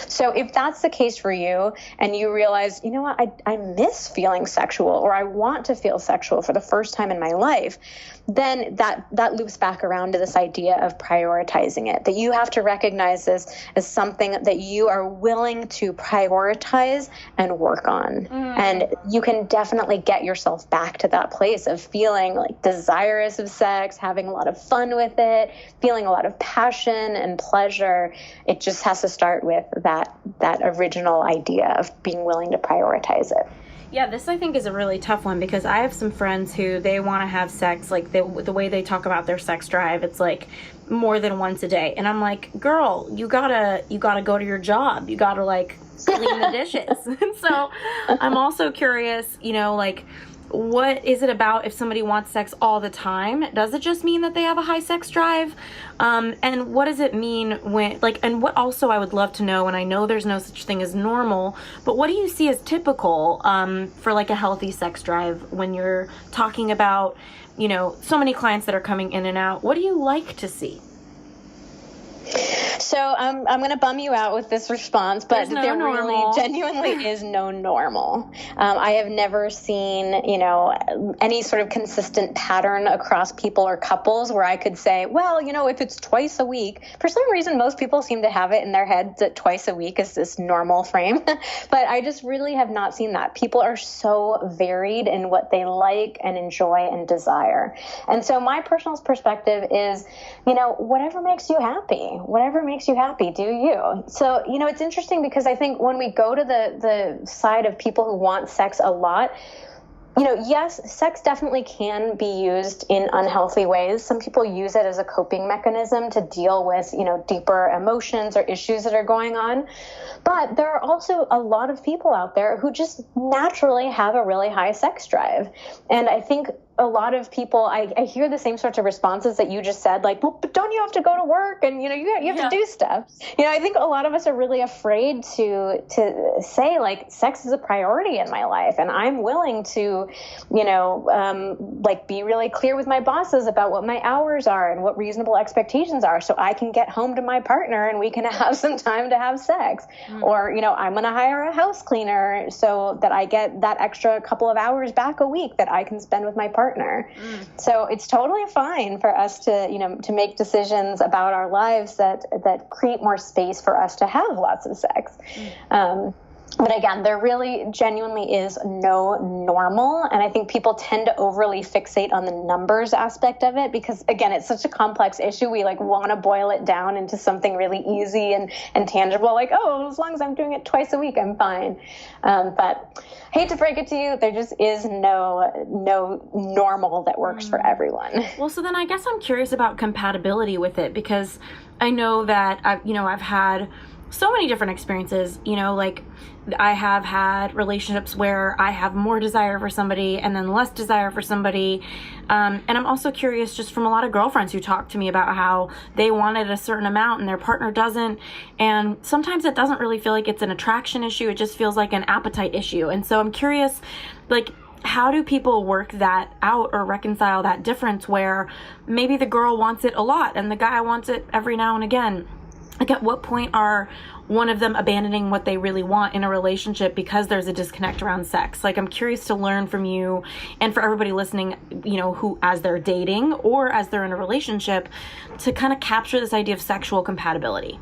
S2: So if that's the case for you and you realize, you know what, I miss feeling sexual, or I want to feel sexual for the first time in my life, then that loops back around to this idea of prioritizing it, that you have to recognize this as something that you are willing to prioritize and work on. And you can definitely get yourself back to that place of feeling like desirous of sex, having a lot of fun with it, feeling a lot of passion and pleasure. It just has to start with that original idea of being willing to prioritize it.
S1: Yeah, this I think is a really tough one, because I have some friends who they want to have sex, like the way they talk about their sex drive, it's like more than once a day. And I'm like, girl, you gotta go to your job. You gotta like clean the dishes. And so I'm also curious, what is it about if somebody wants sex all the time? Does it just mean that they have a high sex drive? And what does it mean when, and what also I would love to know, and I know there's no such thing as normal, but what do you see as typical for like a healthy sex drive when you're talking about, so many clients that are coming in and out? What do you like to see?
S2: So I'm going to bum you out with this response, but there really genuinely is no normal. I have never seen, any sort of consistent pattern across people or couples where I could say, well, if it's twice a week, for some reason, most people seem to have it in their heads that twice a week is this normal frame. But I just really have not seen that. People are so varied in what they like and enjoy and desire. And so my personal perspective is, whatever makes you happy. Whatever makes you happy, do you. So, it's interesting because I think when we go to the side of people who want sex a lot, yes, sex definitely can be used in unhealthy ways. Some people use it as a coping mechanism to deal with, deeper emotions or issues that are going on. But there are also a lot of people out there who just naturally have a really high sex drive. And I think a lot of people, I hear the same sorts of responses that you just said, like, well, but don't you have to go to work and, you have to do stuff. I think a lot of us are really afraid to say, like, sex is a priority in my life. And I'm willing to, be really clear with my bosses about what my hours are and what reasonable expectations are so I can get home to my partner and we can have some time to have sex. Or, I'm going to hire a house cleaner so that I get that extra couple of hours back a week that I can spend with my partner. So it's totally fine for us to make decisions about our lives that create more space for us to have lots of sex. But again, there really genuinely is no normal. And I think people tend to overly fixate on the numbers aspect of it because, again, it's such a complex issue. We want to boil it down into something really easy and tangible, like, oh, as long as I'm doing it twice a week, I'm fine. But hate to break it to you, there just is no normal that works for everyone.
S1: Well, so then I guess I'm curious about compatibility with it, because I know that I've had so many different experiences, I have had relationships where I have more desire for somebody and then less desire for somebody. And I'm also curious just from a lot of girlfriends who talk to me about how they wanted a certain amount and their partner doesn't. And sometimes it doesn't really feel like it's an attraction issue. It just feels like an appetite issue. And so I'm curious, how do people work that out or reconcile that difference where maybe the girl wants it a lot and the guy wants it every now and again? Like, at what point are one of them abandoning what they really want in a relationship because there's a disconnect around sex? Like, I'm curious to learn from you and for everybody listening, you know, who, as they're dating or as they're in a relationship, to kind of capture this idea of sexual compatibility.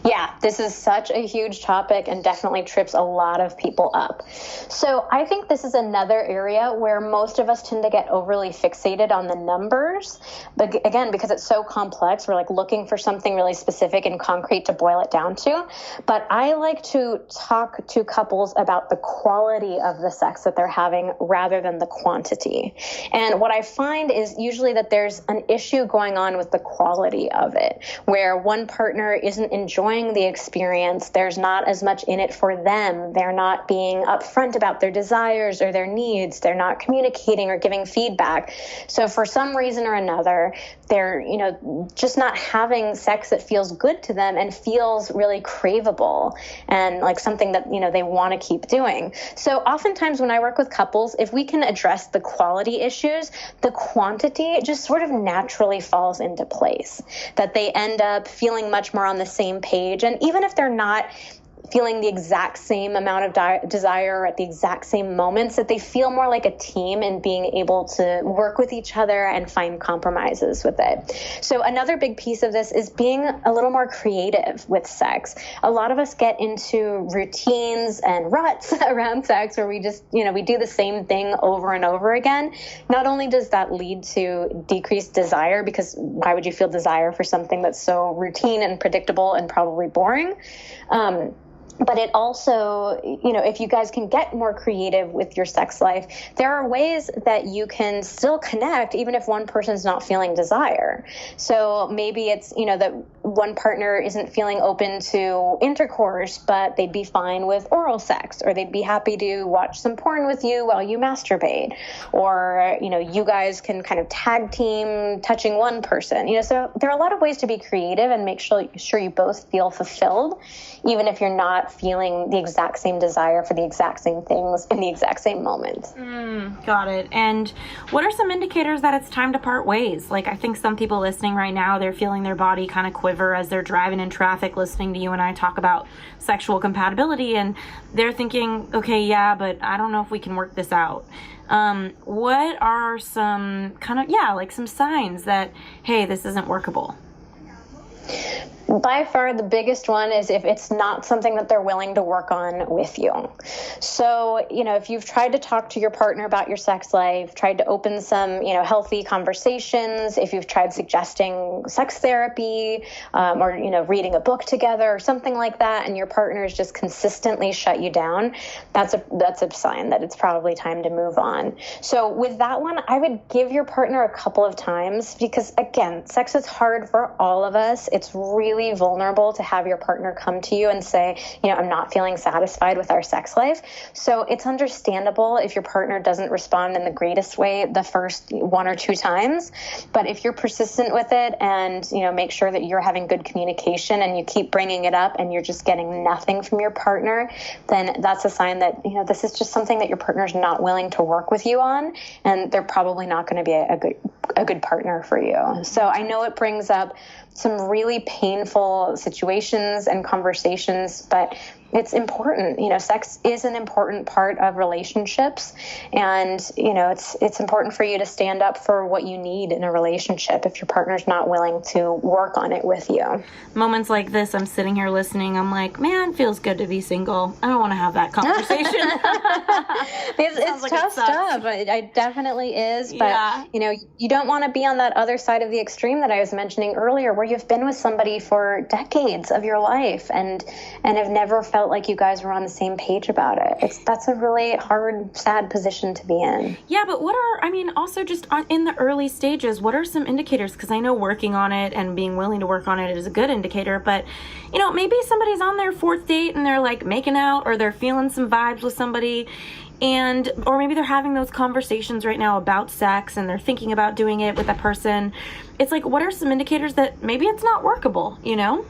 S2: Yeah, this is such a huge topic and definitely trips a lot of people up. So I think this is another area where most of us tend to get overly fixated on the numbers. But again, because it's so complex, we're like looking for something really specific and concrete to boil it down to. But I like to talk to couples about the quality of the sex that they're having rather than the quantity. And what I find is usually that there's an issue going on with the quality of it, where one partner isn't enjoying the experience. There's not as much in it for them. They're not being upfront about their desires or their needs. They're not communicating or giving feedback. So for some reason or another, they're, you know, just not having sex that feels good to them and feels really craveable and like something that, you know, they want to keep doing. So oftentimes when I work with couples, if we can address the quality issues, the quantity just sort of naturally falls into place, that they end up feeling much more on the same page. And even if they're not feeling the exact same amount of desire at the exact same moments, that they feel more like a team and being able to work with each other and find compromises with it. So another big piece of this is being a little more creative with sex. A lot of us get into routines and ruts around sex where we just, you know, we do the same thing over and over again. Not only does that lead to decreased desire, because why would you feel desire for something that's so routine and predictable and probably boring? But it also, you know, if you guys can get more creative with your sex life, there are ways that you can still connect even if one person's not feeling desire. So maybe it's, you know, that one partner isn't feeling open to intercourse, but they'd be fine with oral sex, or they'd be happy to watch some porn with you while you masturbate. Or, you know, you guys can kind of tag team touching one person, you know, so there are a lot of ways to be creative and make sure you both feel fulfilled, even if you're not feeling the exact same desire for the exact same things in the exact same moment.
S1: Got it. And what are some indicators that it's time to part ways? Like, I think some people listening right now, they're feeling their body kind of quiver as they're driving in traffic, listening to you and I talk about sexual compatibility, and they're thinking, okay, yeah, but I don't know if we can work this out. What are some kind of, like some signs that, hey, this isn't workable?
S2: By far, the biggest one is if it's not something that they're willing to work on with you. So, you know, if you've tried to talk to your partner about your sex life, tried to open some, you know, healthy conversations, if you've tried suggesting sex therapy, or, you know, reading a book together or something like that, and your partner has just consistently shut you down, that's a sign that it's probably time to move on. So with that one, I would give your partner a couple of times, because again, sex is hard for all of us. It's really vulnerable to have your partner come to you and say, you know, I'm not feeling satisfied with our sex life. So it's understandable if your partner doesn't respond in the greatest way the first one or two times. But if you're persistent with it and, you know, make sure that you're having good communication and you keep bringing it up and you're just getting nothing from your partner, then that's a sign that, you know, this is just something that your partner's not willing to work with you on, and they're probably not going to be a good partner for you. So I know it brings up some really painful situations and conversations, but it's important. You know, sex is an important part of relationships, and, you know, it's important for you to stand up for what you need in a relationship if your partner's not willing to work on it with you.
S1: Moments like this, I'm sitting here listening, I'm like, man, it feels good to be single. I don't want to have that conversation.
S2: It's like tough stuff. It definitely is, but you know, you don't want to be on that other side of the extreme that I was mentioning earlier, where you've been with somebody for decades of your life and have never felt like you guys were on the same page about it. That's a really hard, sad position to be in.
S1: Yeah, but also just in the early stages, what are some indicators? Because I know working on it and being willing to work on it is a good indicator, but, you know, maybe somebody's on their fourth date and they're like making out, or they're feeling some vibes with somebody, or maybe they're having those conversations right now about sex and they're thinking about doing it with that person. It's like, what are some indicators that maybe it's not workable, you know?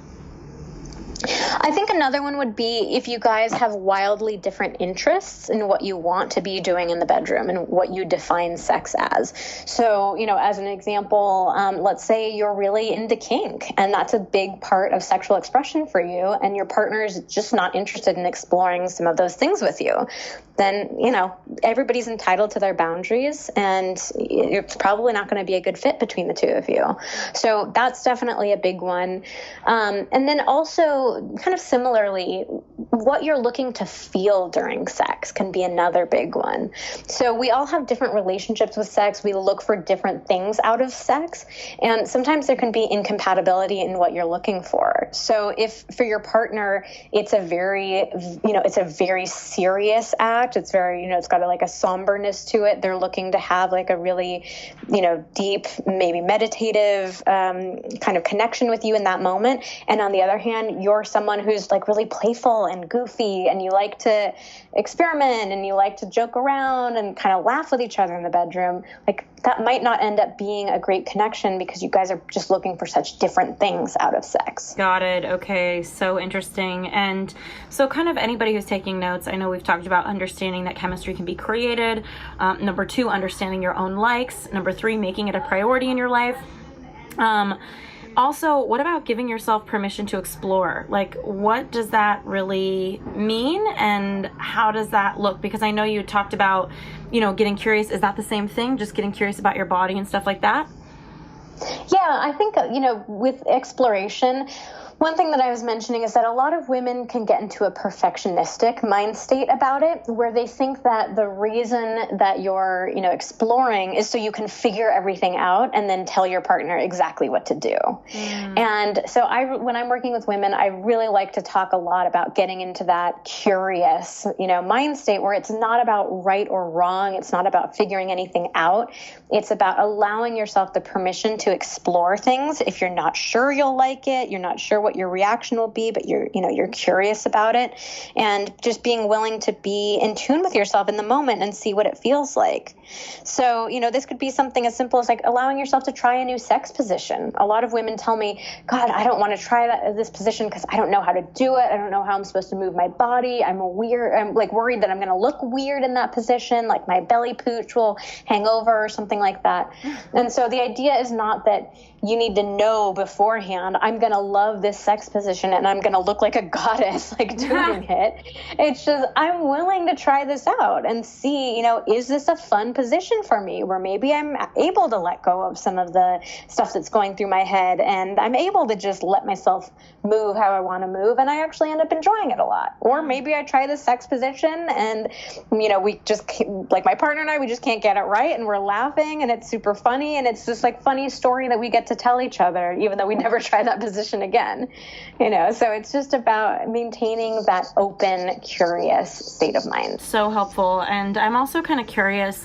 S2: I think another one would be if you guys have wildly different interests in what you want to be doing in the bedroom and what you define sex as. So, as an example, let's say you're really into kink and that's a big part of sexual expression for you, and your partner is just not interested in exploring some of those things with you. Then, everybody's entitled to their boundaries, and it's probably not going to be a good fit between the two of you. So that's definitely a big one. And then also, kind of similarly, what you're looking to feel during sex can be another big one. So we all have different relationships with sex. We look for different things out of sex, and sometimes there can be incompatibility in what you're looking for. So if for your partner, it's a very serious act, it's very, it's got a somberness to it. They're looking to have a really, deep, maybe meditative kind of connection with you in that moment. And on the other hand, you're someone who's really playful and goofy, and you like to experiment and you like to joke around and kind of laugh with each other in the bedroom. That might not end up being a great connection because you guys are just looking for such different things out of sex.
S1: Got it. Okay. So interesting. And so kind of anybody who's taking notes, I know we've talked about understanding that chemistry can be created. Number 2, understanding your own likes. Number 3, making it a priority in your life. Also, what about giving yourself permission to explore? What does that really mean, and how does that look? Because I know you talked about, getting curious. Is that the same thing? Just getting curious about your body and stuff like that?
S2: Yeah, I think, with exploration, one thing that I was mentioning is that a lot of women can get into a perfectionistic mind state about it, where they think that the reason that you're, exploring is so you can figure everything out and then tell your partner exactly what to do. And so when I'm working with women, I really like to talk a lot about getting into that curious, mind state where it's not about right or wrong. It's not about figuring anything out. It's about allowing yourself the permission to explore things. If you're not sure you'll like it, you're not sure what your reaction will be, but you're curious about it, and just being willing to be in tune with yourself in the moment and see what it feels like. So, this could be something as simple as allowing yourself to try a new sex position. A lot of women tell me, God, I don't want to try this position because I don't know how to do it. I don't know how I'm supposed to move my body. I'm worried that I'm going to look weird in that position, like my belly pooch will hang over or something like that. And so the idea is not that you need to know beforehand, I'm going to love this sex position and I'm going to look like a goddess doing it. It's just, I'm willing to try this out and see, is this a fun position for me, where maybe I'm able to let go of some of the stuff that's going through my head and I'm able to just let myself move how I want to move, and I actually end up enjoying it a lot. Or maybe I try this sex position and, we just, my partner and I, we just can't get it right, and we're laughing and it's super funny, and it's this funny story that we get to tell each other, even though we never try that position again. So it's just about maintaining that open, curious state of mind.
S1: So helpful. And I'm also kind of curious,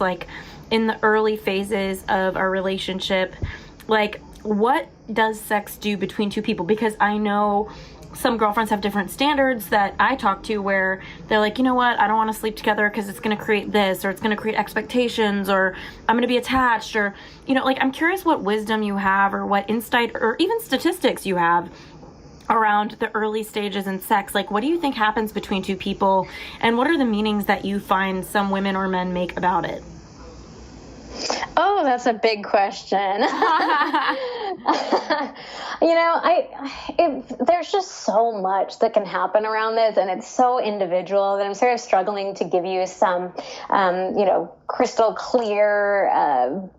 S1: in the early phases of our relationship, what does sex do between two people? Because I know some girlfriends have different standards that I talk to, where they're like, you know what, I don't want to sleep together because it's going to create this, or it's going to create expectations, or I'm going to be attached, or, I'm curious what wisdom you have, or what insight, or even statistics you have around the early stages in sex. What do you think happens between two people, and what are the meanings that you find some women or men make about it?
S2: Oh, that's a big question. There's just so much that can happen around this, and it's so individual that I'm sort of struggling to give you some, crystal clear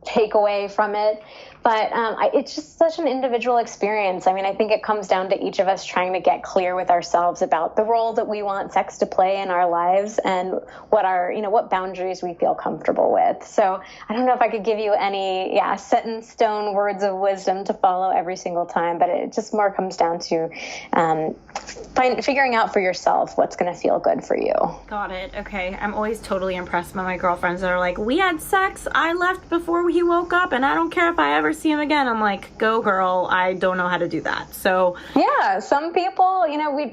S2: takeaway from it. But it's just such an individual experience. I think it comes down to each of us trying to get clear with ourselves about the role that we want sex to play in our lives, and what boundaries we feel comfortable with. So I don't know if I could give you any, set in stone words of wisdom to follow every single time, but it just more comes down to figuring out for yourself what's going to feel good for you.
S1: Got it. Okay. I'm always totally impressed by my girlfriends that are like, we had sex, I left before we woke up and I don't care if I ever see him again. I'm like, go girl, I don't know how to do that. So
S2: yeah, some people,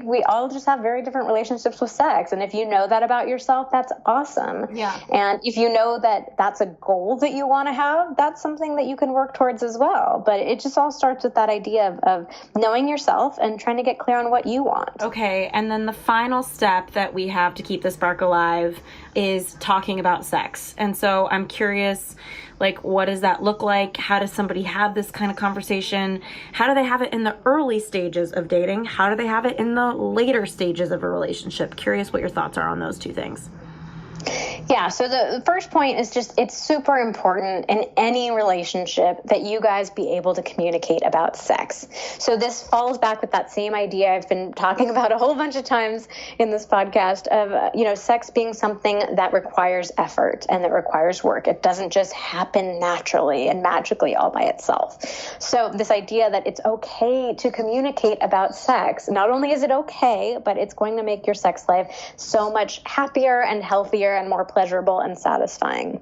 S2: we all just have very different relationships with sex. And if you know that about yourself, that's awesome.
S1: Yeah.
S2: And if you know that that's a goal that you want to have, that's something that you can work towards as well. But it just all starts with that idea of knowing yourself and trying to get clear on what you want.
S1: Okay. And then the final step that we have to keep the spark alive is talking about sex. And so I'm curious, like, what does that look like? How does somebody have this kind of conversation? How do they have it in the early stages of dating? How do they have it in the later stages of a relationship? Curious what your thoughts are on those two things.
S2: Yeah, so the first point is just it's super important in any relationship that you guys be able to communicate about sex. So this falls back with that same idea I've been talking about a whole bunch of times in this podcast of, sex being something that requires effort and that requires work. It doesn't just happen naturally and magically all by itself. So this idea that it's okay to communicate about sex, not only is it okay, but it's going to make your sex life so much happier and healthier and more pleasurable and satisfying.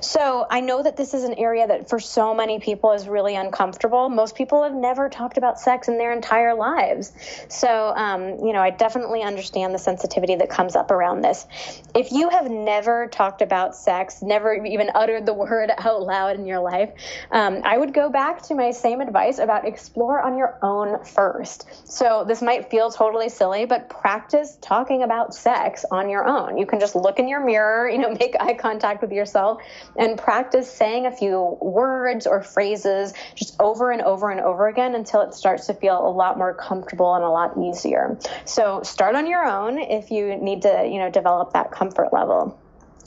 S2: So I know that this is an area that for so many people is really uncomfortable. Most people have never talked about sex in their entire lives. So, I definitely understand the sensitivity that comes up around this. If you have never talked about sex, never even uttered the word out loud in your life, I would go back to my same advice about explore on your own first. So this might feel totally silly, but practice talking about sex on your own. You can just look in your mirror, make eye contact with yourself and practice saying a few words or phrases just over and over and over again until it starts to feel a lot more comfortable and a lot easier. So start on your own if you need to, develop that comfort level.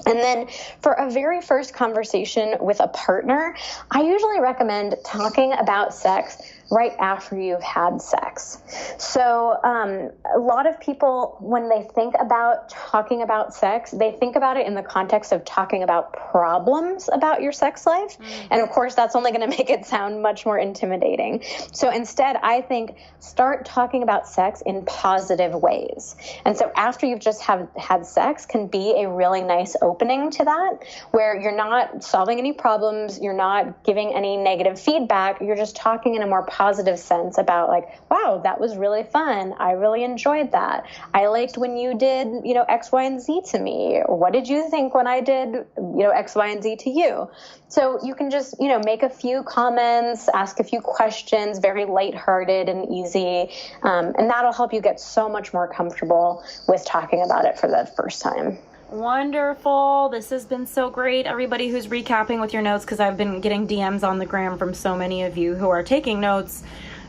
S2: And then for a very first conversation with a partner, I usually recommend talking about sex right after you've had sex. So a lot of people, when they think about talking about sex, they think about it in the context of talking about problems about your sex life. And of course, that's only going to make it sound much more intimidating. So instead, I think start talking about sex in positive ways. And so after you've just had sex can be a really nice opening to that, where you're not solving any problems, you're not giving any negative feedback, you're just talking in a more positive sense about like, wow, that was really fun. I really enjoyed that. I liked when you did, X, Y, and Z to me. What did you think when I did, X, Y, and Z to you? So you can just, make a few comments, ask a few questions, very lighthearted and easy. And that'll help you get so much more comfortable with talking about it for the first time.
S1: Wonderful. This has been so great. Everybody who's recapping with your notes, because I've been getting DMs on the gram from so many of you who are taking notes.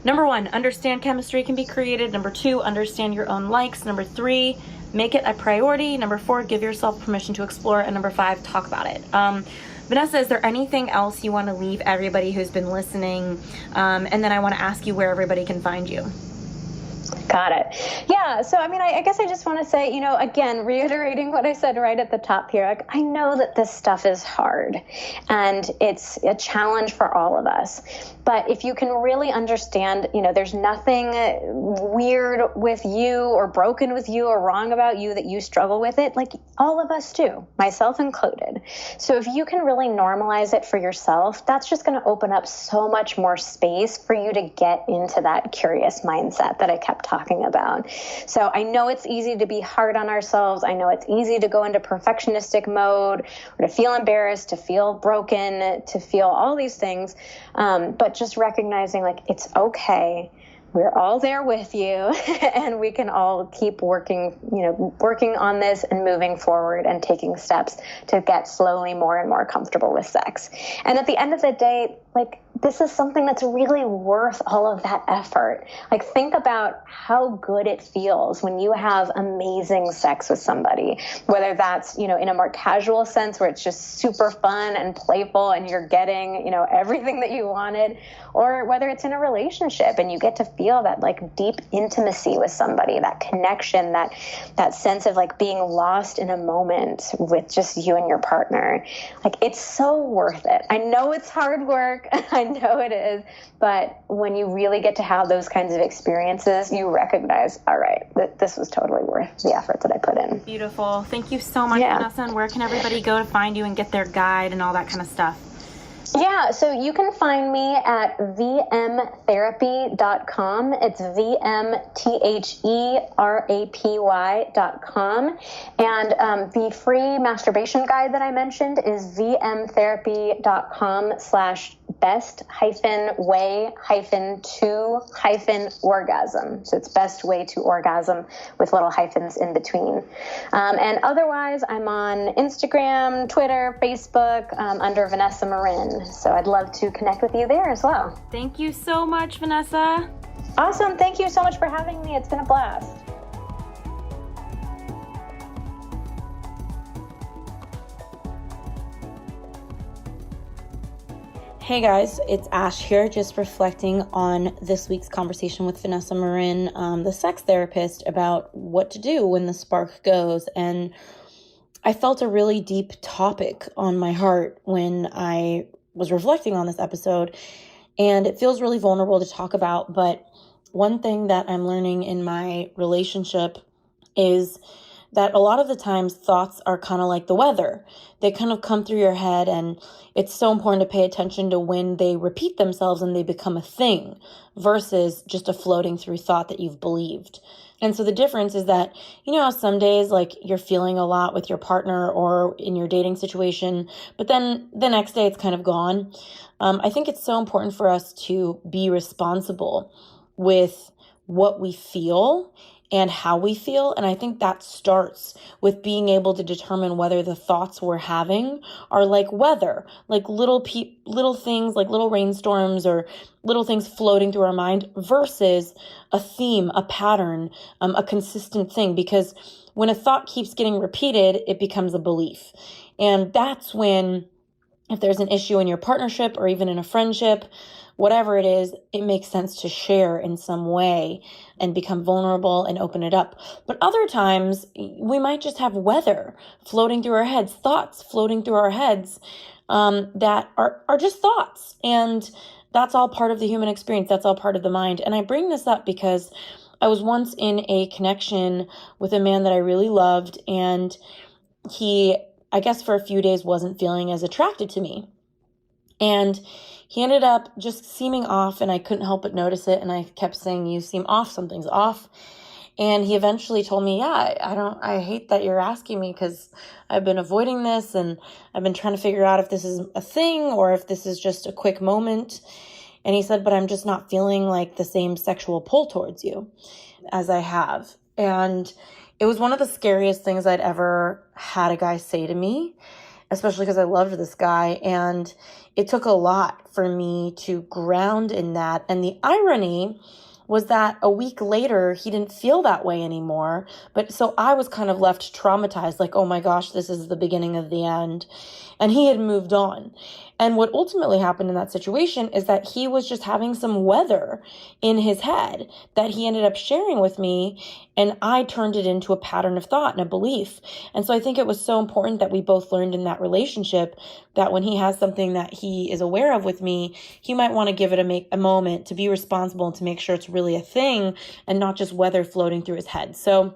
S1: Number 1, understand chemistry can be created. Number 2, understand your own likes. Number 3, make it a priority. Number 4, give yourself permission to explore. And number 5, talk about it. Vanessa, is there anything else you want to leave everybody who's been listening? And then I want to ask you where everybody can find you.
S2: Got it. Yeah. So, I guess I just want to say, again, reiterating what I said right at the top here, like, I know that this stuff is hard and it's a challenge for all of us. But if you can really understand, there's nothing weird with you or broken with you or wrong about you that you struggle with it, like all of us do, myself included. So if you can really normalize it for yourself, that's just going to open up so much more space for you to get into that curious mindset that I kept talking about. So I know it's easy to be hard on ourselves. I know it's easy to go into perfectionistic mode or to feel embarrassed, to feel broken, to feel all these things. But just recognizing like it's okay. We're all there with you and we can all keep working on this and moving forward and taking steps to get slowly more and more comfortable with sex. And at the end of the day, like, this is something that's really worth all of that effort. Like, think about how good it feels when you have amazing sex with somebody, whether that's, in a more casual sense where it's just super fun and playful and you're getting, everything that you wanted, or whether it's in a relationship and you get to feel that like deep intimacy with somebody, that connection, that sense of like being lost in a moment with just you and your partner. Like, it's so worth it. I know it's hard work. I know it is. But when you really get to have those kinds of experiences, you recognize, all right, this was totally worth the effort that I put in.
S1: Beautiful. Thank you so much, Vanessa. And where can everybody go to find you and get their guide and all that kind of stuff?
S2: Yeah, so you can find me at vmtherapy.com. It's vmtherapy.com. And the free masturbation guide that I mentioned is vmtherapy.com/best-way-to-orgasm. So it's best way to orgasm with little hyphens in between. And otherwise, I'm on Instagram, Twitter, Facebook, under Vanessa Marin. So I'd love to connect with you there as well.
S1: Thank you so much, Vanessa.
S2: Awesome. Thank you so much for having me. It's been a blast.
S1: Hey guys, it's Ash here, just reflecting on this week's conversation with Vanessa Marin, the sex therapist, about what to do when the spark goes. And I felt a really deep topic on my heart when I was reflecting on this episode, and it feels really vulnerable to talk about. But one thing that I'm learning in my relationship is that a lot of the times thoughts are kind of like the weather. They kind of come through your head, and it's so important to pay attention to when they repeat themselves and they become a thing versus just a floating through thought that you've believed. And so the difference is that, you know how some days like you're feeling a lot with your partner or in your dating situation, but then the next day it's kind of gone. I think it's so important for us to be responsible with what we feel and how we feel. And I think that starts with being able to determine whether the thoughts we're having are like weather, like little things, like little rainstorms or little things floating through our mind, versus a theme, a pattern, a consistent thing. Because when a thought keeps getting repeated, it becomes a belief. And that's when, if there's an issue in your partnership or even in a friendship, whatever it is, it makes sense to share in some way and become vulnerable and open it up. But other times, we might just have weather floating through our heads, thoughts floating through our heads that are just thoughts. And that's all part of the human experience. That's all part of the mind. And I bring this up because I was once in a connection with a man that I really loved, and he, I guess for a few days, wasn't feeling as attracted to me. And he ended up just seeming off, and I couldn't help but notice it. And I kept saying, "You seem off, something's off." And he eventually told me, "Yeah, I hate that you're asking me, because I've been avoiding this and I've been trying to figure out if this is a thing or if this is just a quick moment." And he said, "But I'm just not feeling like the same sexual pull towards you as I have." And it was one of the scariest things I'd ever had a guy say to me, especially because I loved this guy. And it took a lot for me to ground in that. And the irony was that a week later, he didn't feel that way anymore. But so I was kind of left traumatized, like, oh my gosh, this is the beginning of the end. And he had moved on. And what ultimately happened in that situation is that he was just having some weather in his head that he ended up sharing with me. And I turned it into a pattern of thought and a belief. And so I think it was so important that we both learned in that relationship that when he has something that he is aware of with me, he might want to give it a moment to be responsible and to make sure it's really a thing and not just weather floating through his head. So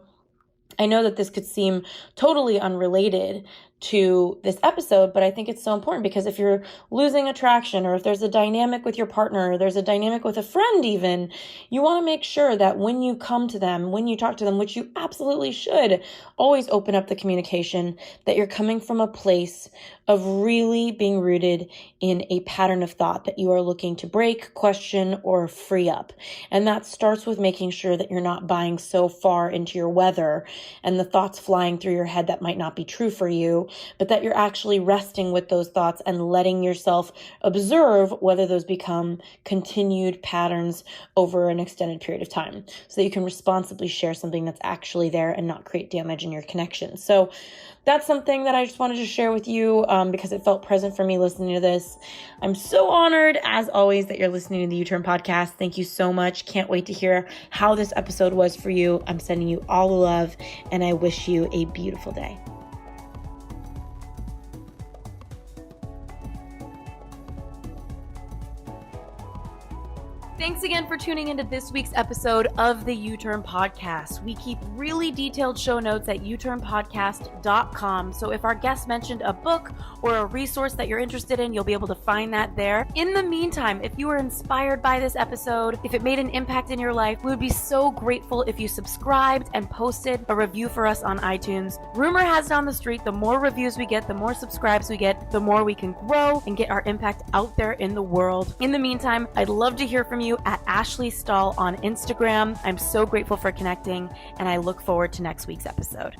S1: I know that this could seem totally unrelated to this episode, but I think it's so important, because if you're losing attraction, or if there's a dynamic with your partner, or there's a dynamic with a friend even, you want to make sure that when you come to them, when you talk to them, which you absolutely should, always open up the communication, that you're coming from a place of really being rooted in a pattern of thought that you are looking to break, question, or free up. And that starts with making sure that you're not buying so far into your weather and the thoughts flying through your head that might not be true for you, but that you're actually resting with those thoughts and letting yourself observe whether those become continued patterns over an extended period of time, so that you can responsibly share something that's actually there and not create damage in your connection. So that's something that I just wanted to share with you because it felt present for me listening to this. I'm so honored, as always, that you're listening to the U-Turn podcast. Thank you so much. Can't wait to hear how this episode was for you. I'm sending you all the love, and I wish you a beautiful day. Thanks again for tuning into this week's episode of the U-Turn Podcast. We keep really detailed show notes at uturnpodcast.com. So if our guest mentioned a book or a resource that you're interested in, you'll be able to find that there. In the meantime, if you were inspired by this episode, if it made an impact in your life, we would be so grateful if you subscribed and posted a review for us on iTunes. Rumor has it on the street, the more reviews we get, the more subscribes we get, the more we can grow and get our impact out there in the world. In the meantime, I'd love to hear from you at Ashley Stahl on Instagram. I'm so grateful for connecting, and I look forward to next week's episode.